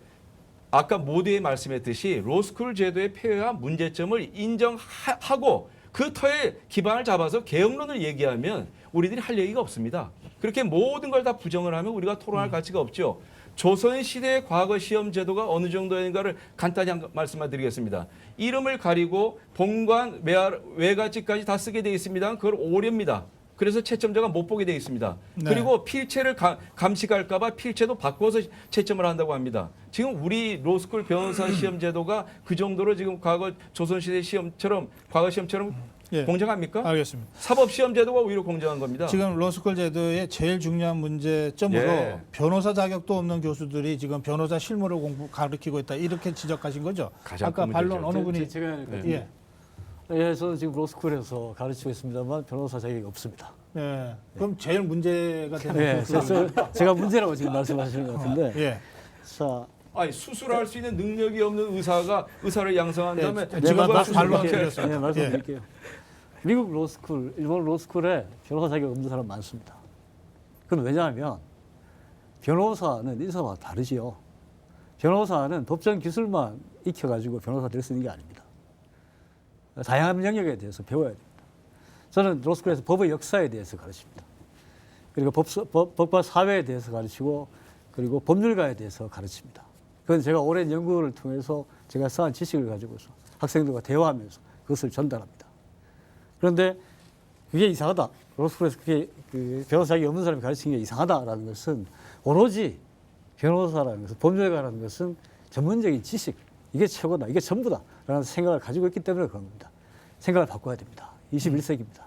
아까 모두에 말씀했듯이 로스쿨 제도의 폐해와 문제점을 인정하고 그 터에 기반을 잡아서 개혁론을 얘기하면 우리들이 할 얘기가 없습니다. 그렇게 모든 걸 다 부정을 하면 우리가 토론할 가치가 없죠. 조선시대의 과거 시험 제도가 어느 정도인가를 간단히 말씀을 드리겠습니다. 이름을 가리고 본관, 외가지까지 다 쓰게 되어 있습니다. 그걸 오류입니다. 그래서 채점자가 못 보게 되어 있습니다. 네. 그리고 필체를 감식할까 봐 필체도 바꿔서 채점을 한다고 합니다. 지금 우리 로스쿨 변호사 시험 제도가 그 정도로 지금 과거 조선시대 시험처럼 과거 시험처럼 예. 공정합니까? 알겠습니다. 사법 시험 제도가 오히려 공정한 겁니다. 지금 로스쿨 제도의 제일 중요한 문제점으로 예. 변호사 자격도 없는 교수들이 지금 변호사 실무를 가르치고 있다 이렇게 지적하신 거죠. 가장 아까 큰 반론 문제죠. 어느 분이 제가 예. 예, 저는 지금 로스쿨에서 가르치고 있습니다만 변호사 자격이 없습니다. 예. 그럼 제일 문제가 되는 예, 교수는 제가 문제라고 지금 말씀하시는 것 같은데. 예. 자, 아니 수술할 수 있는 능력이 없는 의사가 의사를 양성한다면 예, 지금 반론 네, 드렸습니다. 말씀드릴게요. 미국 로스쿨, 일본 로스쿨에 변호사 자격 없는 사람 많습니다. 그건 왜냐하면 변호사는 인사와 다르지요. 변호사는 법정 기술만 익혀가지고 변호사 될 수 있는 게 아닙니다. 다양한 영역에 대해서 배워야 됩니다. 저는 로스쿨에서 법의 역사에 대해서 가르칩니다. 그리고 법과 사회에 대해서 가르치고 그리고 법률가에 대해서 가르칩니다. 그건 제가 오랜 연구를 통해서 제가 쌓은 지식을 가지고서 학생들과 대화하면서 그것을 전달합니다. 그런데 그게 이상하다. 로스쿨에서 그게 변호사 자격이 없는 사람이 가르치는 게 이상하다라는 것은 오로지 변호사라는 것은 법률가라는 것은 전문적인 지식 이게 최고다. 이게 전부다라는 생각을 가지고 있기 때문에 그런 겁니다. 생각을 바꿔야 됩니다. 21세기입니다.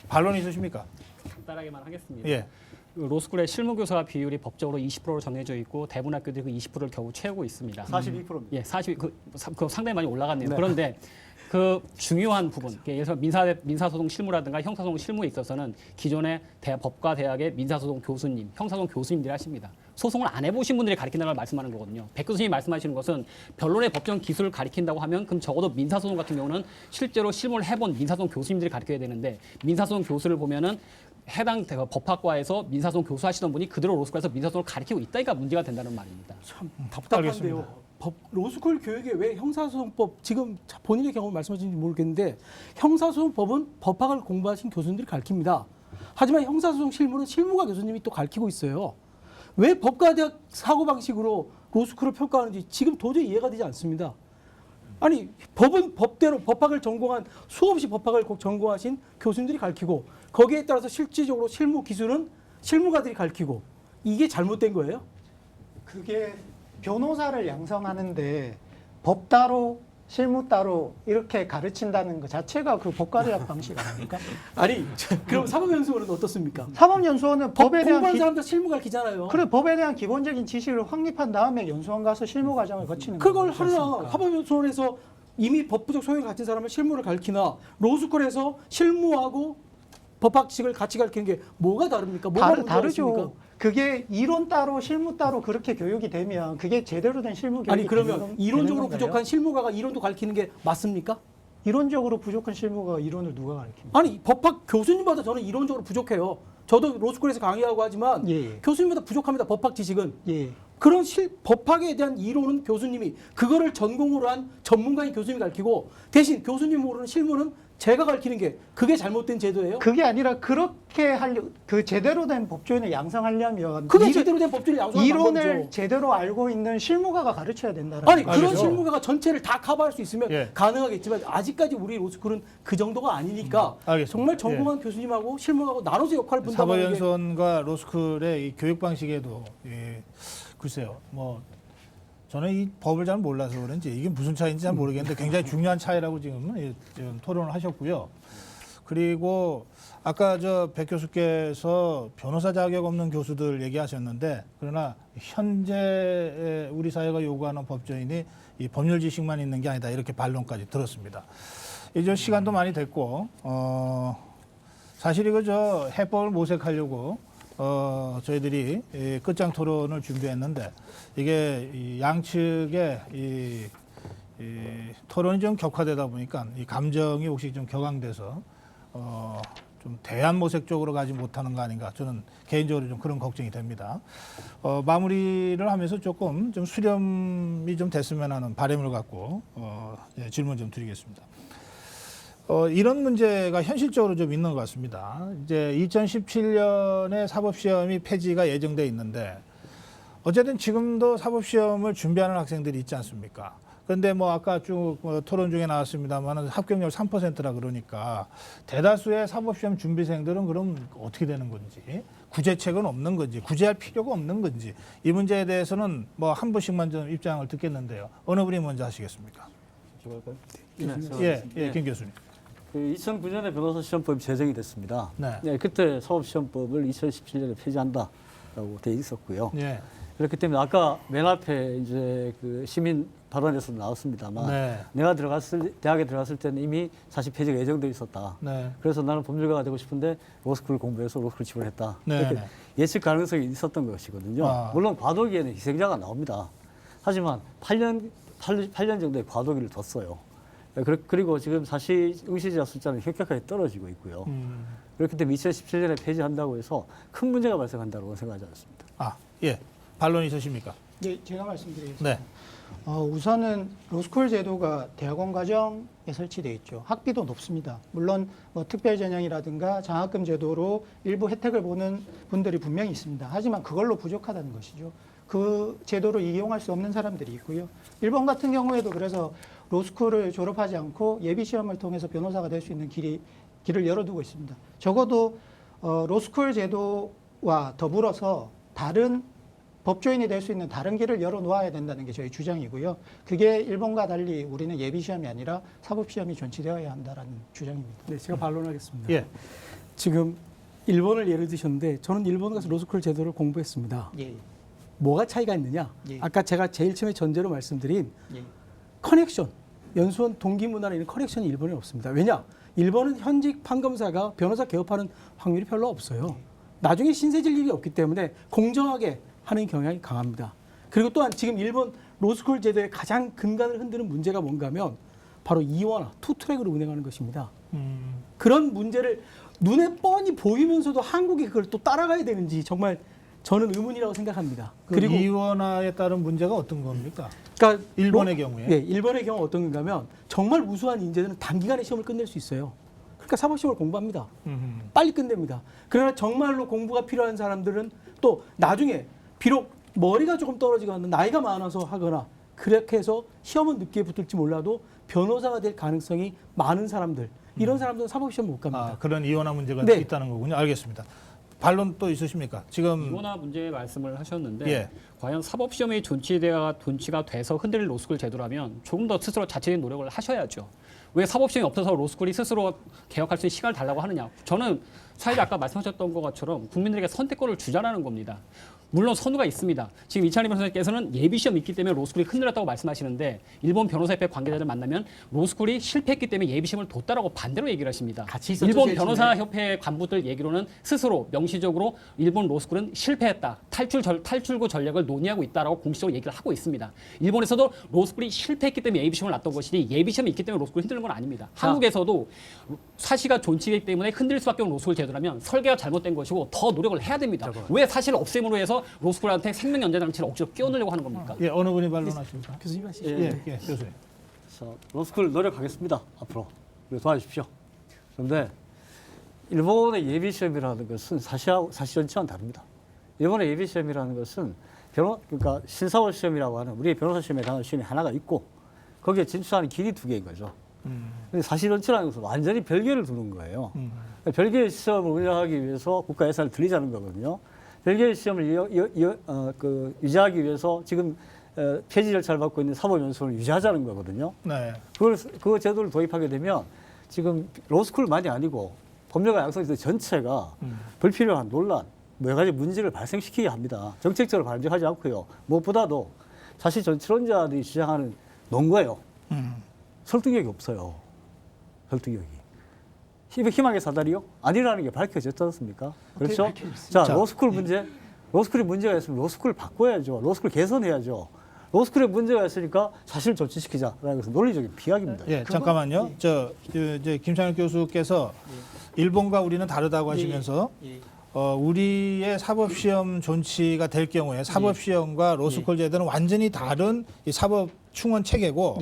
반론 있으십니까? 간단하게만 하겠습니다. 예. 로스쿨의 실무교사 비율이 법적으로 20%로 정해져 있고 대부분 학교들이 그 20%를 겨우 채우고 있습니다. 42%입니다. 예, 40, 그 상당히 많이 올라갔네요. 그런데 그 중요한 부분, 예를 들어 민사소송 실무라든가 형사소송 실무에 있어서는 기존의 법과 대학의 민사소송 교수님, 형사소송 교수님들이 하십니다. 소송을 안 해보신 분들이 가르친다는 걸 말씀하는 거거든요. 백 교수님이 말씀하시는 것은 변론의 법정 기술을 가르친다고 하면 그럼 적어도 민사소송 같은 경우는 실제로 실무를 해본 민사소송 교수님들이 가르쳐야 되는데 민사소송 교수를 보면은 해당 법학과에서 민사소송 교수 하시던 분이 그대로 로스쿨에서 민사소송을 가르치고 있다니까 문제가 된다는 말입니다. 참 답답한데요. 알겠습니다. 로스쿨 교육에 왜 형사소송법 지금 본인의 경우 말씀하시는지 모르겠는데 형사소송법은 법학을 공부하신 교수님들이 가르칩니다. 하지만 형사소송 실무는 실무가 교수님이 또 가르치고 있어요. 왜 법과대학 사고방식으로 로스쿨을 평가하는지 지금 도저히 이해가 되지 않습니다. 아니 법은 법대로 법학을 전공한 수없이 법학을 전공하신 교수님들이 가르치고 거기에 따라서 실질적으로 실무 기술은 실무가들이 가르치고 이게 잘못된 거예요? 그게 변호사를 양성하는데 법 따로 실무 따로 이렇게 가르친다는 것 자체가 그 법과대학 방식 아닙니까? 아니 그럼 사법연수원은 어떻습니까? 사법연수원은 법 법에 대한 공부하는 사람들 실무 가르치잖아요. 그래 법에 대한 기본적인 지식을 확립한 다음에 연수원 가서 실무 과정을 거치는 그걸 거지 하나 않습니까? 사법연수원에서 이미 법부적 소양을 가진 사람은 실무를 가르치나 로스쿨에서 실무하고 법학식을 같이 가르치는 게 뭐가 다릅니까? 뭐가 문제가 있습니까? 다르죠. 그게 이론 따로 실무 따로 그렇게 교육이 되면 그게 제대로 된 실무 교육이 아니 그러면 되는 이론적으로 건가요? 부족한 실무가가 이론도 가르치는 게 맞습니까? 이론적으로 부족한 실무가 이론을 누가 가르칩니까? 아니 법학 교수님마다 저는 이론적으로 부족해요. 저도 로스쿨에서 강의하고 하지만 예. 교수님마다 부족합니다. 법학 지식은. 예. 그런 법학에 대한 이론은 교수님이 그거를 전공으로 한 전문가인 교수님이 가르치고 대신 교수님 모르는 실무는 제가 가르치는 게 그게 잘못된 제도예요? 그게 아니라 그렇게 그 제대로 된 법조인을 양성하려면 그게 제대로 된 법조인을 양성하는 이론을 방법이죠. 제대로 알고 있는 실무가가 가르쳐야 된다는 아니 거죠. 그런 실무가가 전체를 다 커버할 수 있으면 예. 가능하겠지만 아직까지 우리 로스쿨은 그 정도가 아니니까 알겠습니다. 정말 전공한 교수님하고 실무하고 나눠서 역할을 분담하는 게 사법연수원과 로스쿨의 이 교육 방식에도 글쎄요, 뭐 저는 이 법을 잘 몰라서 그런지 이게 무슨 차이인지 잘 모르겠는데 굉장히 중요한 차이라고 지금 토론을 하셨고요. 그리고 아까 백 교수께서 변호사 자격 없는 교수들 얘기하셨는데 그러나 현재 우리 사회가 요구하는 법조인이 이 법률 지식만 있는 게 아니다 이렇게 반론까지 들었습니다. 이제 시간도 많이 됐고 사실 이거 해법을 모색하려고 저희들이 끝장 토론을 준비했는데 이게 이 양측의 이 토론이 좀 격화되다 보니까 이 감정이 혹시 좀 격앙돼서 좀 대안 모색 쪽으로 가지 못하는 거 아닌가 저는 개인적으로 좀 그런 걱정이 됩니다. 마무리를 하면서 조금 좀 수렴이 좀 됐으면 하는 바람을 갖고 질문 좀 드리겠습니다. 이런 문제가 현실적으로 좀 있는 것 같습니다. 이제 2017년에 사법시험이 폐지가 예정돼 있는데 어쨌든 지금도 사법시험을 준비하는 학생들이 있지 않습니까? 그런데 뭐 아까 쭉 토론 중에 나왔습니다만 합격률 3%라 그러니까 대다수의 사법시험 준비생들은 그럼 어떻게 되는 건지, 구제책은 없는 건지, 구제할 필요가 없는 건지, 이 문제에 대해서는 뭐 한 분씩만 좀 입장을 듣겠는데요. 어느 분이 먼저 하시겠습니까? 예, 김 교수님. 그 2009년에 변호사 시험법이 제정이 됐습니다. 네. 그때 사법시험법을 2017년에 폐지한다라고 돼 있었고요. 예. 그렇기 때문에 아까 맨 앞에 이제 그 시민 발언에서 나왔습니다만 네. 내가 대학에 들어갔을 때는 이미 사실 폐지가 예정돼 있었다. 네. 그래서 나는 법률가가 되고 싶은데 로스쿨을 공부해서 로스쿨 지원했다. 네, 이렇게 네. 예측 가능성이 있었던 것이거든요. 아. 물론 과도기에는 희생자가 나옵니다. 하지만 8년 정도의 과도기를 뒀어요. 그리고 지금 사실 응시자 숫자는 혁격하게 떨어지고 있고요. 그렇기 때문에 2017년에 폐지한다고 해서 큰 문제가 발생한다고 생각하지 않습니다. 아, 예. 반론 있으십니까? 예, 제가 말씀드리겠습니다. 네. 우선은 로스쿨 제도가 대학원 과정에 설치되어 있죠. 학비도 높습니다. 물론 뭐 특별 전형이라든가 장학금 제도로 일부 혜택을 보는 분들이 분명히 있습니다. 하지만 그걸로 부족하다는 것이죠. 그 제도를 이용할 수 없는 사람들이 있고요. 일본 같은 경우에도 그래서 로스쿨을 졸업하지 않고 예비 시험을 통해서 변호사가 될 수 있는 길을 열어두고 있습니다. 적어도 로스쿨 제도와 더불어서 다른 법조인이 될 수 있는 다른 길을 열어놓아야 된다는 게 저희 주장이고요. 그게 일본과 달리 우리는 예비시험이 아니라 사법시험이 존치되어야 한다는 주장입니다. 네, 제가 반론하겠습니다. 예. 지금 일본을 예를 드셨는데 저는 일본 가서 로스쿨 제도를 공부했습니다. 예, 뭐가 차이가 있느냐? 예. 아까 제가 제일 처음에 전제로 말씀드린 예. 커넥션, 연수원 동기 문화나 이런 커넥션이 일본에 없습니다. 왜냐? 일본은 현직 판검사가 변호사 개업하는 확률이 별로 없어요. 나중에 신세질 일이 없기 때문에 공정하게 하는 경향이 강합니다. 그리고 또한 지금 일본 로스쿨 제도의 가장 근간을 흔드는 문제가 뭔가 하면 바로 이원화, 투트랙으로 운행하는 것입니다. 그런 문제를 눈에 뻔히 보이면서도 한국이 그걸 또 따라가야 되는지 정말 저는 의문이라고 생각합니다. 그리고 이원화에 따른 문제가 어떤 겁니까? 그러니까 일본의 경우에? 네, 일본의 경우 어떤 건가 하면 정말 우수한 인재들은 단기간에 시험을 끝낼 수 있어요. 그러니까 사법시험을 공부합니다. 빨리 끝냅니다. 그러나 정말로 공부가 필요한 사람들은 또 나중에 비록 머리가 조금 떨어지거나 나이가 많아서 하거나 그렇게 해서 시험은 늦게 붙을지 몰라도 변호사가 될 가능성이 많은 사람들, 이런 사람들은 사법시험 못 갑니다. 아, 그런 이원화 문제가 네. 있다는 거군요. 알겠습니다. 반론 또 있으십니까? 지금 이원화 문제 말씀을 하셨는데 예. 과연 사법시험이 존치가 돼서 흔들릴 로스쿨 제도라면 조금 더 스스로 자체적인 노력을 하셔야죠. 왜 사법시험이 없어서 로스쿨이 스스로 개혁할 수 있는 시간을 달라고 하느냐. 저는 사회자 아까 말씀하셨던 것처럼 국민들에게 선택권을 주자라는 겁니다. 물론 선우가 있습니다. 지금 이찬희 변호사님께서는 예비시험이 있기 때문에 로스쿨이 흔들렸다고 말씀하시는데 일본 변호사협회 관계자들 만나면 로스쿨이 실패했기 때문에 예비시험을 뒀다라고 반대로 얘기를 하십니다. 같이 있었죠, 일본 제일 변호사협회 간부들 얘기로는 스스로 명시적으로 일본 로스쿨은 실패했다. 탈출구 전략을 논의하고 있다라고 공식적으로 얘기를 하고 있습니다. 일본에서도 로스쿨이 실패했기 때문에 예비시험을 놨던 것이지 예비시험이 있기 때문에 로스쿨이 흔들린 건 아닙니다. 한국에서도 사시가 존치이기 때문에 흔들릴 수밖에 없는 로스쿨 제도라면 설계가 잘못된 것이고 더 노력을 해야 됩니다. 왜 사실 없앰으로 해서 로스쿨한테 생명 연장 장치를 억지로 끼워넣으려고 하는 겁니까? 예, 어느 분이 반론하십니까? 교수님 하시죠. 예, 교수님. 자, 로스쿨 노력하겠습니다. 앞으로 도와주십시오. 그런데 일본의 예비시험이라는 것은 사실 전체와는 다릅니다. 일본의 예비시험이라는 것은 그러니까 신사원 시험이라고 하는 우리의 변호사 시험에 관한 시험이 하나가 있고 거기에 진출하는 길이 두 개인 거죠. 근데 사실 전체라는 것은 완전히 별개를 두는 거예요. 별개의 시험을 운영하기 위해서 국가 예산을 들이자는 거거든요. 별개의 시험을 유지하기 위해서 지금 폐지 절차를 받고 있는 사법연수원을 유지하자는 거거든요. 네. 그 제도를 도입하게 되면 지금 로스쿨만이 아니고 법률가 양성지대 전체가 불필요한 논란, 여러 가지 문제를 발생시키게 합니다. 정책적으로 발전하지 않고요. 무엇보다도 사실 정치론자들이 주장하는 논거예요. 설득력이 없어요. 설득력이. 희망의 사다리요? 아니라는 게 밝혀졌지 않습니까? 그렇죠? 자, 로스쿨 문제. 로스쿨이 문제가 있으면 로스쿨을 바꿔야죠. 로스쿨 개선해야죠. 로스쿨에 문제가 있으니까 사실 조치시키자라는 것은 논리적인 비약입니다. 예, 잠깐만요. 이제 김창일 교수께서 일본과 우리는 다르다고 하시면서 우리의 사법시험 존치가 될 경우에 사법시험과 로스쿨 제도는 완전히 다른 이 사법 충원 체계고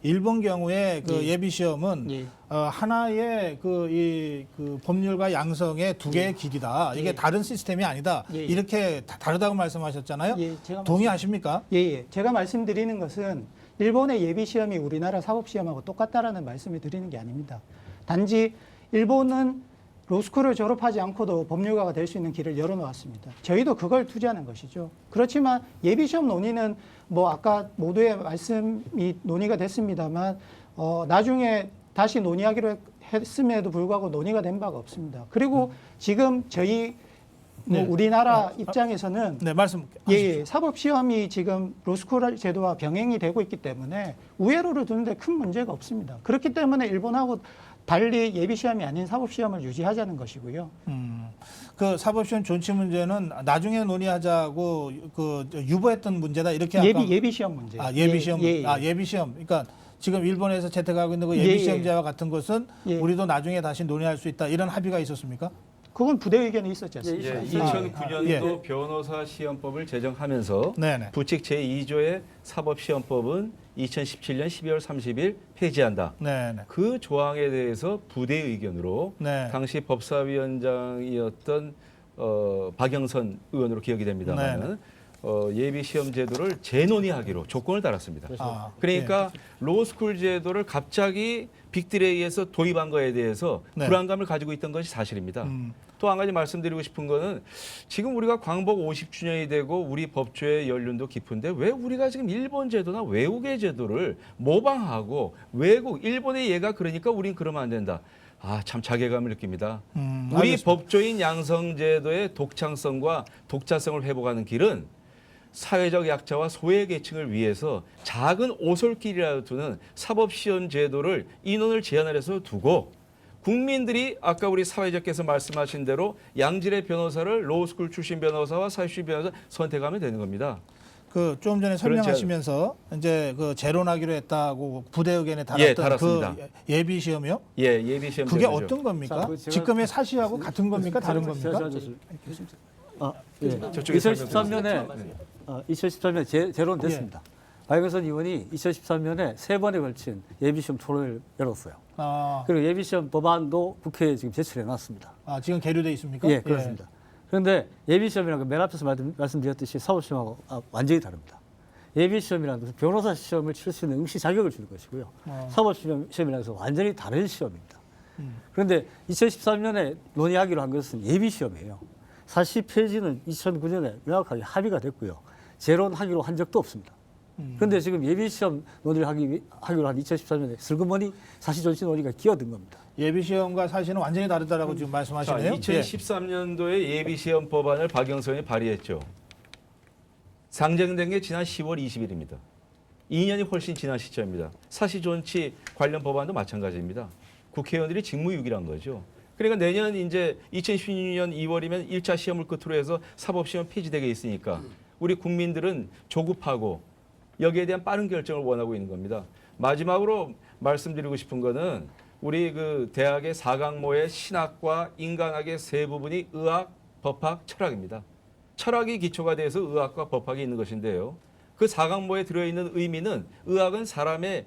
일본 경우에 그 예. 예비 시험은 예. 하나의 그 법률과 양성의 두 개의 길이다. 이게 예. 다른 시스템이 아니다. 예. 이렇게 다르다고 말씀하셨잖아요. 예, 제가 동의하십니까? 예. 제가 말씀드리는 것은 일본의 예비 시험이 우리나라 사법 시험하고 똑같다라는 말씀을 드리는 게 아닙니다. 단지 일본은 로스쿨을 졸업하지 않고도 법률가가 될 수 있는 길을 열어놓았습니다. 저희도 그걸 투자하는 것이죠. 그렇지만 예비시험 논의는 뭐 아까 모두의 말씀이 논의가 됐습니다만 나중에 다시 논의하기로 했음에도 불구하고 논의가 된 바가 없습니다. 그리고 지금 저희 뭐 네. 우리나라 입장에서는 네, 말씀. 예, 사법시험이 지금 로스쿨 제도와 병행이 되고 있기 때문에 우회로를 두는데 큰 문제가 없습니다. 그렇기 때문에 일본하고 달리 예비시험이 아닌 사법시험을 유지하자는 것이고요. 그 사법시험 존치 문제는 나중에 논의하자고 그 유보했던 문제다 이렇게 아까 예비시험 문제. 예비시험 예. 예비시험 그러니까 지금 일본에서 채택하고 있는 그 예, 예비시험제와 같은 것은 예. 우리도 나중에 다시 논의할 수 있다 이런 합의가 있었습니까? 그건 부대 의견이 있었지 예, 않습니까? 2009년도 예. 변호사 시험법을 제정하면서 네네. 부칙 제2조의 사법시험법은 2017년 12월 30일 폐지한다. 네네. 그 조항에 대해서 부대 의견으로 네. 당시 법사위원장이었던 박영선 의원으로 기억이 됩니다만 예비 시험 제도를 재논의하기로 조건을 달았습니다. 그러니까 로스쿨 제도를 갑자기 빅딜에 의해서 도입한 거에 대해서 네. 불안감을 가지고 있던 것이 사실입니다. 또 한 가지 말씀드리고 싶은 거는 지금 우리가 광복 50주년이 되고 우리 법조의 연륜도 깊은데 왜 우리가 지금 일본 제도나 외국의 제도를 모방하고 외국 일본의 예가 그러니까 우린 그러면 안 된다. 참 자괴감을 느낍니다. 우리 알겠습니다. 법조인 양성제도의 독창성과 독자성을 회복하는 길은 사회적 약자와 소외계층을 위해서 작은 오솔길이라도 두는 사법시험 제도를 인원을 제한을 해서 두고 국민들이 아까 우리 사회자께서 말씀하신 대로 양질의 변호사를 로스쿨 출신 변호사와 사회주의 변호사 선택하면 되는 겁니다. 그 좀 전에 설명하시면서 이제 그 재론하기로 했다고 부대 의견에 달았던 달았습니다. 그 예비 시험이요? 예, 예비 시험 그게 제도죠. 어떤 겁니까? 자, 그 제가- 지금의 사시하고 같은 겁니까? 다른 겁니까? 저쪽에 2013년에 재론됐습니다. 박영선 의원이 2013년에 3번에 걸친 예비시험 토론을 열었어요. 그리고 예비시험 법안도 국회에 지금 제출해 놨습니다. 지금 계류돼 있습니까? 예, 그렇습니다. 그런데 예비시험이라는 건 맨 앞에서 말씀드렸듯이 사법시험하고 완전히 다릅니다. 예비시험이라는 것은 변호사 시험을 칠 수 있는 응시 자격을 주는 것이고요. 사법시험이라는 것은 완전히 다른 시험입니다. 그런데 2013년에 논의하기로 한 것은 예비시험이에요. 사실 폐지는 2009년에 명확하게 합의가 됐고요. 재론하기로 한 적도 없습니다. 그런데 지금 예비시험 논의를 하기로 한 2013년에 슬그머니 사실존치 논의가 기어든 겁니다. 예비 시험과 사실은 완전히 다르다라고 지금 말씀하시네요. 2013년도에 예비 시험 법안을 박영선이 발의했죠. 상정된 게 지난 10월 20일입니다. 2년이 훨씬 지난 시점입니다. 사실존치 관련 법안도 마찬가지입니다. 국회의원들이 직무유기란 거죠. 그러니까 내년 이제 2016년 2월이면 1차 시험을 끝으로 해서 사법시험 폐지되게 있으니까 우리 국민들은 조급하고 여기에 대한 빠른 결정을 원하고 있는 겁니다. 마지막으로 말씀드리고 싶은 거는 우리 그 대학의 4강모의 신학과 인간학의 세 부분이 의학, 법학, 철학입니다. 철학이 기초가 돼서 의학과 법학이 있는 것인데요. 그 4강모에 들어있는 의미는 의학은 사람의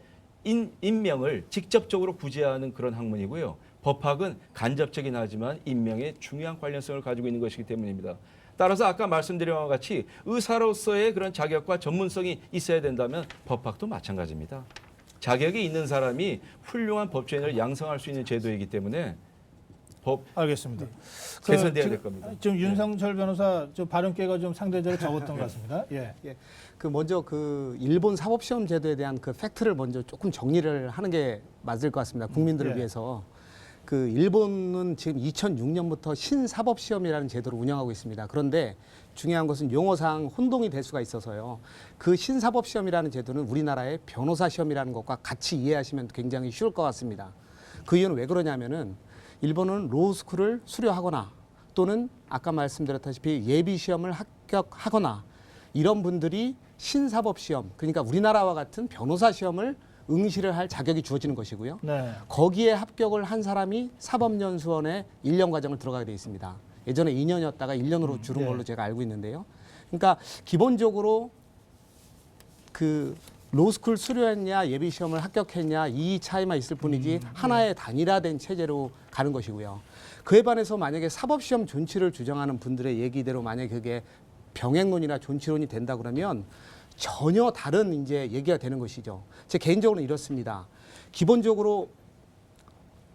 인명을 직접적으로 구제하는 그런 학문이고요. 법학은 간접적이긴 하지만 인명에 중요한 관련성을 가지고 있는 것이기 때문입니다. 따라서 아까 말씀드린 것과 같이 의사로서의 그런 자격과 전문성이 있어야 된다면 법학도 마찬가지입니다. 자격이 있는 사람이 훌륭한 법조인을 양성할 수 있는 제도이기 때문에 알겠습니다. 개선돼야 될 겁니다. 지금 윤상철 변호사 좀 발언께가 좀 상대적으로 적었던 것 같습니다. 예. 그 먼저 그 일본 사법시험 제도에 대한 그 팩트를 먼저 조금 정리를 하는 게 맞을 것 같습니다. 국민들을 예. 위해서. 그 일본은 지금 2006년부터 신사법시험이라는 제도를 운영하고 있습니다. 그런데 중요한 것은 용어상 혼동이 될 수가 있어서요. 그 신사법시험이라는 제도는 우리나라의 변호사 시험이라는 것과 같이 이해하시면 굉장히 쉬울 것 같습니다. 그 이유는 왜 그러냐면은 일본은 로스쿨을 수료하거나 또는 아까 말씀드렸다시피 예비시험을 합격하거나 이런 분들이 신사법시험, 그러니까 우리나라와 같은 변호사 시험을 응시를 할 자격이 주어지는 것이고요. 네. 거기에 합격을 한 사람이 사법연수원에 1년 과정을 들어가게 돼 있습니다. 예전에 2년이었다가 1년으로 줄은 걸로 제가 알고 있는데요. 그러니까 기본적으로 그 로스쿨 수료했냐 예비 시험을 합격했냐 이 차이만 있을 뿐이지 하나의 단일화된 체제로 가는 것이고요. 그에 반해서 만약에 사법시험 존치를 주장하는 분들의 얘기대로 만약에 그게 병행론이나 존치론이 된다 그러면 전혀 다른 이제 얘기가 되는 것이죠. 제 개인적으로는 이렇습니다. 기본적으로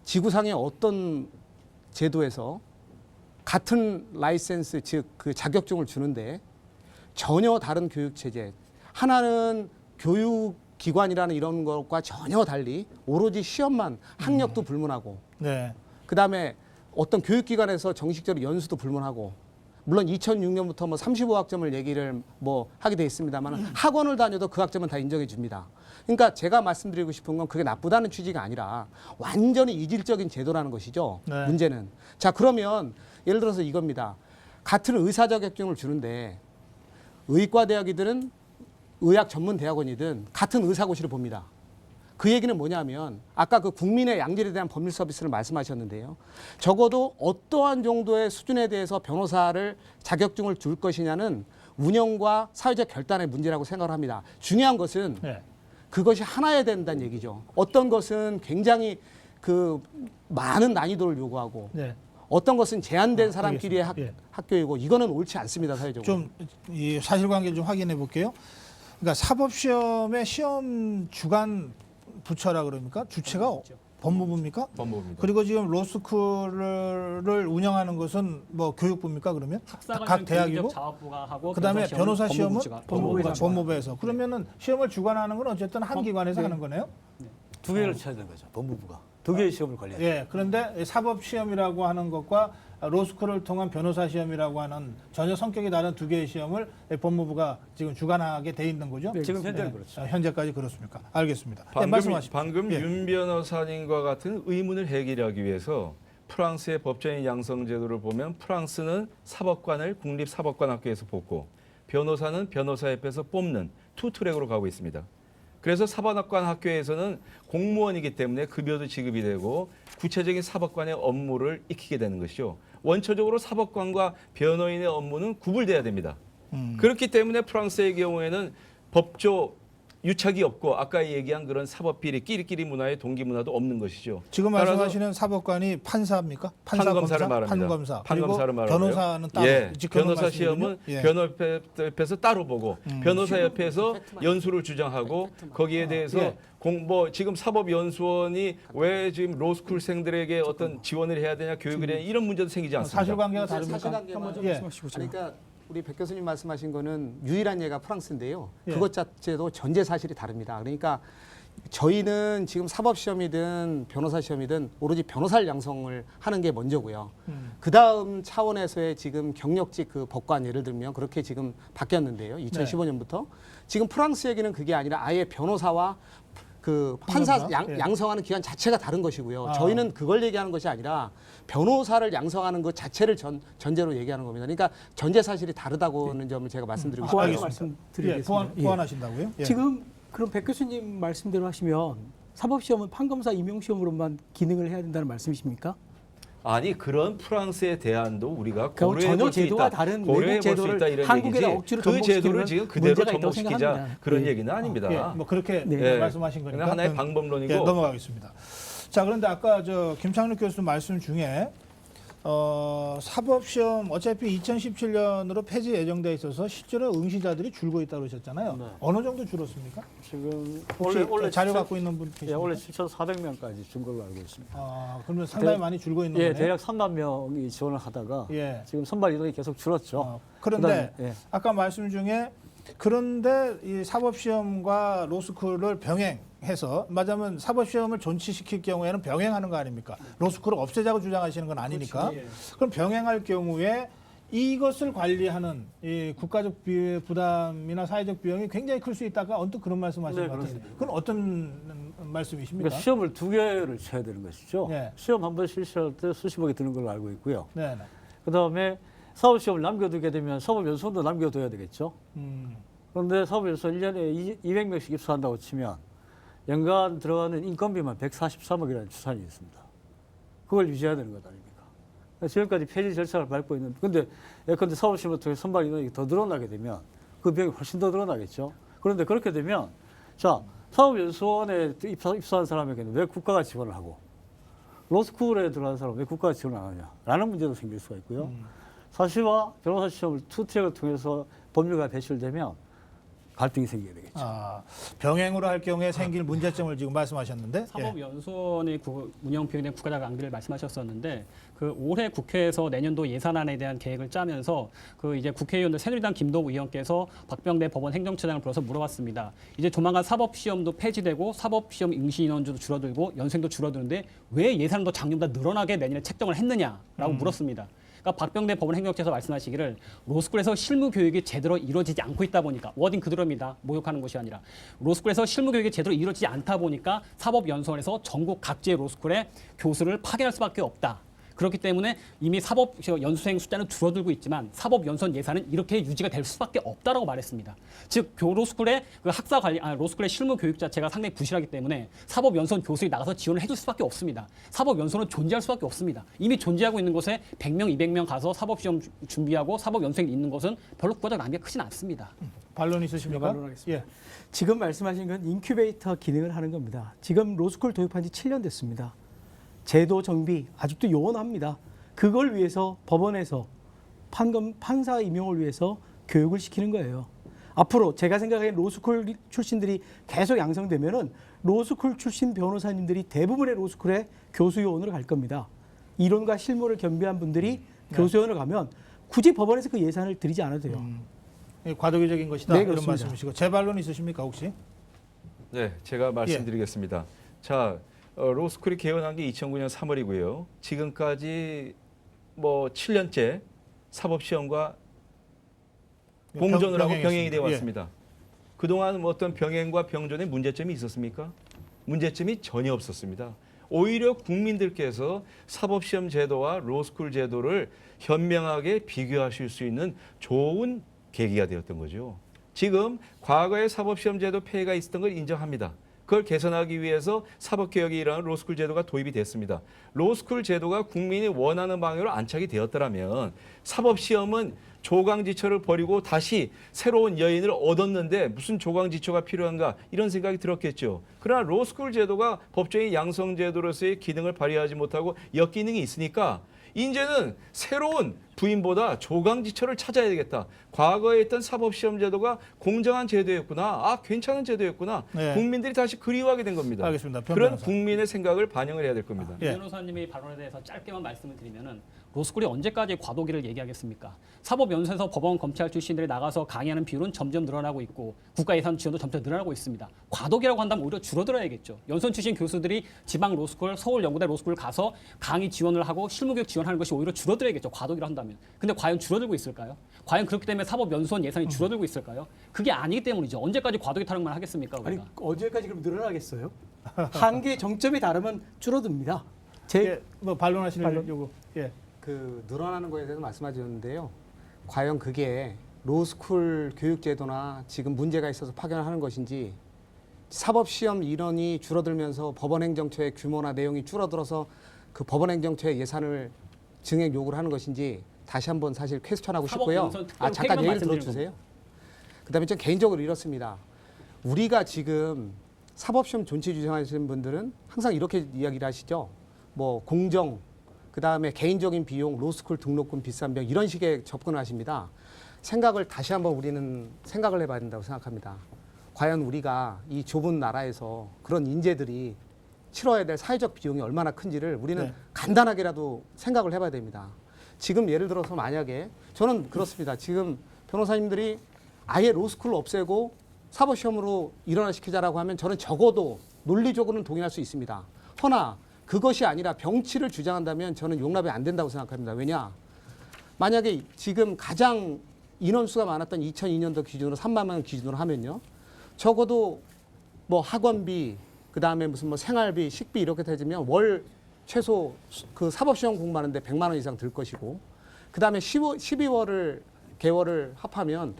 지구상의 어떤 제도에서 같은 라이센스 즉 그 자격증을 주는데 전혀 다른 교육 체제 하나는 교육기관이라는 이런 것과 전혀 달리 오로지 시험만 학력도 불문하고 네. 그다음에 어떤 교육기관에서 정식적으로 연수도 불문하고 물론 2006년부터 뭐 35학점을 얘기를 뭐 하게 돼 있습니다만 학원을 다녀도 그 학점은 다 인정해 줍니다. 그러니까 제가 말씀드리고 싶은 건 그게 나쁘다는 취지가 아니라 완전히 이질적인 제도라는 것이죠. 네. 문제는. 자 그러면 예를 들어서 이겁니다. 같은 의사 자격증을 주는데 의과대학이든 의학 전문 대학원이든 같은 의사고시를 봅니다. 그 얘기는 뭐냐면 아까 그 국민의 양질에 대한 법률 서비스를 말씀하셨는데요. 적어도 어떠한 정도의 수준에 대해서 변호사를 자격증을 줄 것이냐는 운영과 사회적 결단의 문제라고 생각을 합니다. 중요한 것은 네. 그것이 하나여야 된다는 얘기죠. 어떤 것은 굉장히 그 많은 난이도를 요구하고 네. 어떤 것은 제한된 사람끼리의 알겠습니다. 예. 학교이고 이거는 옳지 않습니다. 사회적으로. 좀 이 사실관계를 좀 확인해 볼게요. 그러니까 사법시험의 시험 주관 부처라 그럽니까? 주체가 법무부입니까? 법무부입니다. 그리고 지금 로스쿨을 운영하는 것은 뭐 교육부입니까? 그러면 각 대학이고 자원부가 하고 그다음에 변호사 시험은 법무부가 법무부에서 그러면은 시험을 주관하는 건 어쨌든 한 기관에서 하는 거네요. 두 개를 쳐야 되는 거죠. 법무부가 두 개의 시험을 관리해요. 예. 그런데 사법 시험이라고 하는 것과 로스쿨을 통한 변호사 시험이라고 하는 전혀 성격이 다른 두 개의 시험을 법무부가 지금 주관하게 돼 있는 거죠. 지금 현재는 그렇죠. 현재까지 그렇습니까? 알겠습니다. 네, 말씀하십시오. 방금 예. 윤 변호사님과 같은 의문을 해결하기 위해서 프랑스의 법조인 양성 제도를 보면 프랑스는 사법관을 국립사법관학교에서 뽑고 변호사는 변호사협회에서 뽑는 투 트랙으로 가고 있습니다. 그래서 사법관 학교에서는 공무원이기 때문에 급여도 지급이 되고 구체적인 사법관의 업무를 익히게 되는 것이죠. 원초적으로 사법관과 변호인의 업무는 구분돼야 됩니다. 그렇기 때문에 프랑스의 경우에는 법조 유착이 없고 아까 얘기한 그런 사법 비리 끼리끼리 문화의 동기 문화도 없는 것이죠. 지금 따라서 말씀하시는 사법관이 판사입니까? 판검사를 말합니다. 판검사. 판검사를 그리고 말하고요. 변호사는 따로. 예, 직권을 변호사 말씀드리면, 시험은 예. 변호협회에서 따로 보고 변호사협회에서 연수를 주장하고 거기에 대해서 예. 지금 사법연수원이 왜 지금 로스쿨생들에게 어떤 지원을 해야 되냐 교육을 해야 되냐 이런 문제도 생기지 않습니다. 사실관계가 다릅니까? 사실관계만 예. 그러니까 우리 백 교수님 말씀하신 거는 유일한 예가 프랑스인데요. 예. 그것 자체도 전제 사실이 다릅니다. 그러니까 저희는 지금 사법 시험이든 변호사 시험이든 오로지 변호사를 양성을 하는 게 먼저고요. 그 다음 차원에서의 지금 경력직 그 법관 예를 들면 그렇게 지금 바뀌었는데요. 2015년부터 지금 프랑스 얘기는 그게 아니라 아예 변호사와 그 판사 판검사? 예. 양성하는 기관 자체가 다른 것이고요. 아. 저희는 그걸 얘기하는 것이 아니라 변호사를 양성하는 것 자체를 전제로 얘기하는 겁니다. 그러니까 전제 사실이 다르다고 하는 점을 제가 말씀드리고 싶어요. 보완해서 알겠습니다. 말씀드리겠습니다. 예. 보완하신다고요? 예. 지금 그럼 백 교수님 말씀대로 하시면 사법시험은 판검사 임용시험으로만 기능을 해야 된다는 말씀이십니까? 아니 그런 프랑스의 대안도 우리가 그건 고려해 전혀 볼 수 제도와 있다. 다른 고려해 외국 볼 수 제도를 있다 이런 한국에다 얘기지. 억지로 그 제도를 접목시키는 지금 그대로 문제가 있다고 접목시키자 생각합니다. 그런 예. 얘기는 아닙니다. 예, 뭐 그렇게 네. 말씀하신 거니까 하나의 방법론이고 예, 넘어가겠습니다. 자, 그런데 아까 저 김창룡 교수 말씀 중에 사법시험 어차피 2017년으로 폐지 예정돼 있어서 실제로 응시자들이 줄고 있다고 그러셨잖아요. 네. 어느 정도 줄었습니까? 지금 혹시 원래 자료 7,000 갖고 있는 분 예, 계십니까? 원래 7,400명까지 준 걸로 알고 있습니다. 그러면 상당히 많이 줄고 있는 예, 거네요. 대략 3만 명이 지원을 하다가 예. 지금 선발 인원이 계속 줄었죠. 그런데 그다음에, 예. 아까 말씀 중에 그런데 이 사법시험과 로스쿨을 병행해서 말하자면 사법시험을 존치시킬 경우에는 병행하는 거 아닙니까? 로스쿨을 없애자고 주장하시는 건 아니니까. 그렇죠. 예. 그럼 병행할 경우에 이것을 관리하는 이 국가적 부담이나 사회적 비용이 굉장히 클 수 있다가 언뜻 그런 말씀하시는 네, 것 같은데 그렇습니다. 그건 어떤 말씀이십니까? 그러니까 시험을 두 개를 쳐야 되는 것이죠. 예. 시험 한 번 실시할 때 수십억이 드는 걸로 알고 있고요. 네, 네. 그다음에 사법시험을 남겨두게 되면 사법연수원도 남겨둬야 되겠죠. 그런데 사법연수원 1년에 200명씩 입수한다고 치면 연간 들어가는 인건비만 143억이라는 추산이 있습니다. 그걸 유지해야 되는 것 아닙니까? 지금까지 폐지 절차를 밟고 있는 근데 예컨대 사법시험을 통해 선발 인원이 더 늘어나게 되면 그 비용이 훨씬 더 늘어나겠죠. 그런데 그렇게 되면 자, 사법연수원에 입사한 사람에게는 왜 국가가 지원을 하고 로스쿨에 들어간 사람은 왜 국가가 지원을 안 하냐라는 문제도 생길 수가 있고요. 사시와 변호사 시험을 투 트랙을 통해서 법률가 배출되면 갈등이 생기게 되겠죠. 아, 병행으로 할 경우에 생길 문제점을 지금 말씀하셨는데 예. 사법연수원의 운영 비용에 대한 국가적 낭비를 말씀하셨었는데 그 올해 국회에서 내년도 예산안에 대한 계획을 짜면서 그 이제 국회의원들 새누리당 김도우 의원께서 박병대 법원 행정처장을 불러서 물어봤습니다. 이제 조만간 사법시험도 폐지되고 사법시험 응시 인원수도 줄어들고 연생도 줄어드는데 왜 예산도 작년보다 늘어나게 내년에 책정을 했느냐라고 물었습니다. 그러니까 박병대 법원 행정처에서 말씀하시기를 로스쿨에서 실무 교육이 제대로 이루어지지 않고 있다 보니까 워딩 그대로입니다. 모욕하는 것이 아니라 로스쿨에서 실무 교육이 제대로 이루어지지 않다 보니까 사법연수원에서 전국 각지의 로스쿨에 교수를 파견할 수밖에 없다. 그렇기 때문에 이미 사법 연수생 숫자는 줄어들고 있지만 사법 연수원 예산은 이렇게 유지가 될 수밖에 없다라고 말했습니다. 즉 로스쿨의 그 학사 관리, 로스쿨의 실무 교육 자체가 상당히 부실하기 때문에 사법 연수원 교수들이 나가서 지원을 해줄 수밖에 없습니다. 사법 연수원은 존재할 수밖에 없습니다. 이미 존재하고 있는 곳에 100명, 200명 가서 사법 시험 준비하고 사법 연수생이 있는 것은 별로 국가적 낭비가 크진 않습니다. 반론 있으십니까? 반론하겠습니다. 예. 지금 말씀하신 건 인큐베이터 기능을 하는 겁니다. 지금 로스쿨 도입한 지 7년 됐습니다. 제도 정비 아직도 요원합니다. 그걸 위해서 법원에서 판사 임용을 위해서 교육을 시키는 거예요. 앞으로 제가 생각하기엔 로스쿨 출신들이 계속 양성되면은 로스쿨 출신 변호사님들이 대부분의 로스쿨에 교수 요원으로 갈 겁니다. 이론과 실무를 겸비한 분들이 교수 요원을 가면 굳이 법원에서 그 예산을 들이지 않아도 돼요. 과도기적인 것이다. 네, 이런 그렇습니다. 말씀이시고 제 반론 있으십니까 혹시? 네, 제가 말씀드리겠습니다. 자, 로스쿨이 개원한 게 2009년 3월이고요. 지금까지 뭐 7년째 사법시험과 공전을 하고 병행이 되어 왔습니다. 그동안 뭐 어떤 병행과 병전에 문제점이 있었습니까? 문제점이 전혀 없었습니다. 오히려 국민들께서 사법시험 제도와 로스쿨 제도를 현명하게 비교하실 수 있는 좋은 계기가 되었던 거죠. 지금 과거의 사법시험 제도 폐해가 있었던 걸 인정합니다. 그걸 개선하기 위해서 사법개혁이 일어난 로스쿨 제도가 도입이 됐습니다. 로스쿨 제도가 국민이 원하는 방향으로 안착이 되었더라면 사법시험은 조강지처를 버리고 다시 새로운 여인을 얻었는데 무슨 조강지처가 필요한가 이런 생각이 들었겠죠. 그러나 로스쿨 제도가 법조인 양성제도로서의 기능을 발휘하지 못하고 역기능이 있으니까 이제는 새로운 부인보다 조강지처를 찾아야 되겠다. 과거에 있던 사법시험 제도가 공정한 제도였구나. 아, 괜찮은 제도였구나. 네. 국민들이 다시 그리워하게 된 겁니다. 알겠습니다. 변 그런 변호사. 국민의 생각을 반영을 해야 될 겁니다. 예. 변호사님의 발언에 대해서 짧게만 말씀을 드리면은 로스쿨이 언제까지 과도기를 얘기하겠습니까? 사법연수에서 법원 검찰 출신들이 나가서 강의하는 비율은 점점 늘어나고 있고 국가 예산 지원도 점점 늘어나고 있습니다. 과도기라고 한다면 오히려 줄어들어야겠죠. 연수원 출신 교수들이 지방 로스쿨, 서울 연구대 로스쿨 가서 강의 지원을 하고 실무교육 지원하는 것이 오히려 줄어들어야겠죠. 과도기를 한다면. 근데 과연 줄어들고 있을까요? 과연 그렇기 때문에 사법연수원 예산이 줄어들고 있을까요? 그게 아니기 때문이죠. 언제까지 과도기 타령만 하겠습니까? 아니 우리가? 언제까지 그럼 늘어나겠어요? 한계의 정점이 다르면 줄어듭니다. 예, 뭐 반론하시는 반론. 요구. 예. 그 늘어나는 거에 대해서 말씀하셨는데요. 과연 그게 로스쿨 교육제도나 지금 문제가 있어서 파견하는 것인지 사법시험 인원이 줄어들면서 법원행정처의 규모나 내용이 줄어들어서 그 법원행정처의 예산을 증액 요구를 하는 것인지 다시 한번 사실 퀘스천하고 싶고요. 사법연수원 특별 잠깐 폐기만 얘기를 들어주세요. 그다음에 좀 개인적으로 이렇습니다. 우리가 지금 사법시험 존치 주장하시는 분들은 항상 이렇게 이야기를 하시죠. 뭐 공정, 그다음에 개인적인 비용, 로스쿨 등록금 비싼 병 이런 식의 접근을 하십니다. 생각을 다시 한번 우리는 생각을 해봐야 된다고 생각합니다. 과연 우리가 이 좁은 나라에서 그런 인재들이 치러야 될 사회적 비용이 얼마나 큰지를 우리는 네. 간단하게라도 생각을 해봐야 됩니다. 지금 예를 들어서 만약에 저는 그렇습니다. 지금 변호사님들이 아예 로스쿨을 없애고 사법시험으로 일원화시키자라고 하면 저는 적어도 논리적으로는 동의할 수 있습니다. 허나 그것이 아니라 병치를 주장한다면 저는 용납이 안 된다고 생각합니다. 왜냐? 만약에 지금 가장 인원수가 많았던 2002년도 기준으로 3만 명 기준으로 하면요. 적어도 뭐 학원비, 그다음에 무슨 뭐 생활비, 식비 이렇게 되면 월 최소 그 사법시험 공부하는데 100만 원 이상 들 것이고 그다음에 12월을 개월을 합하면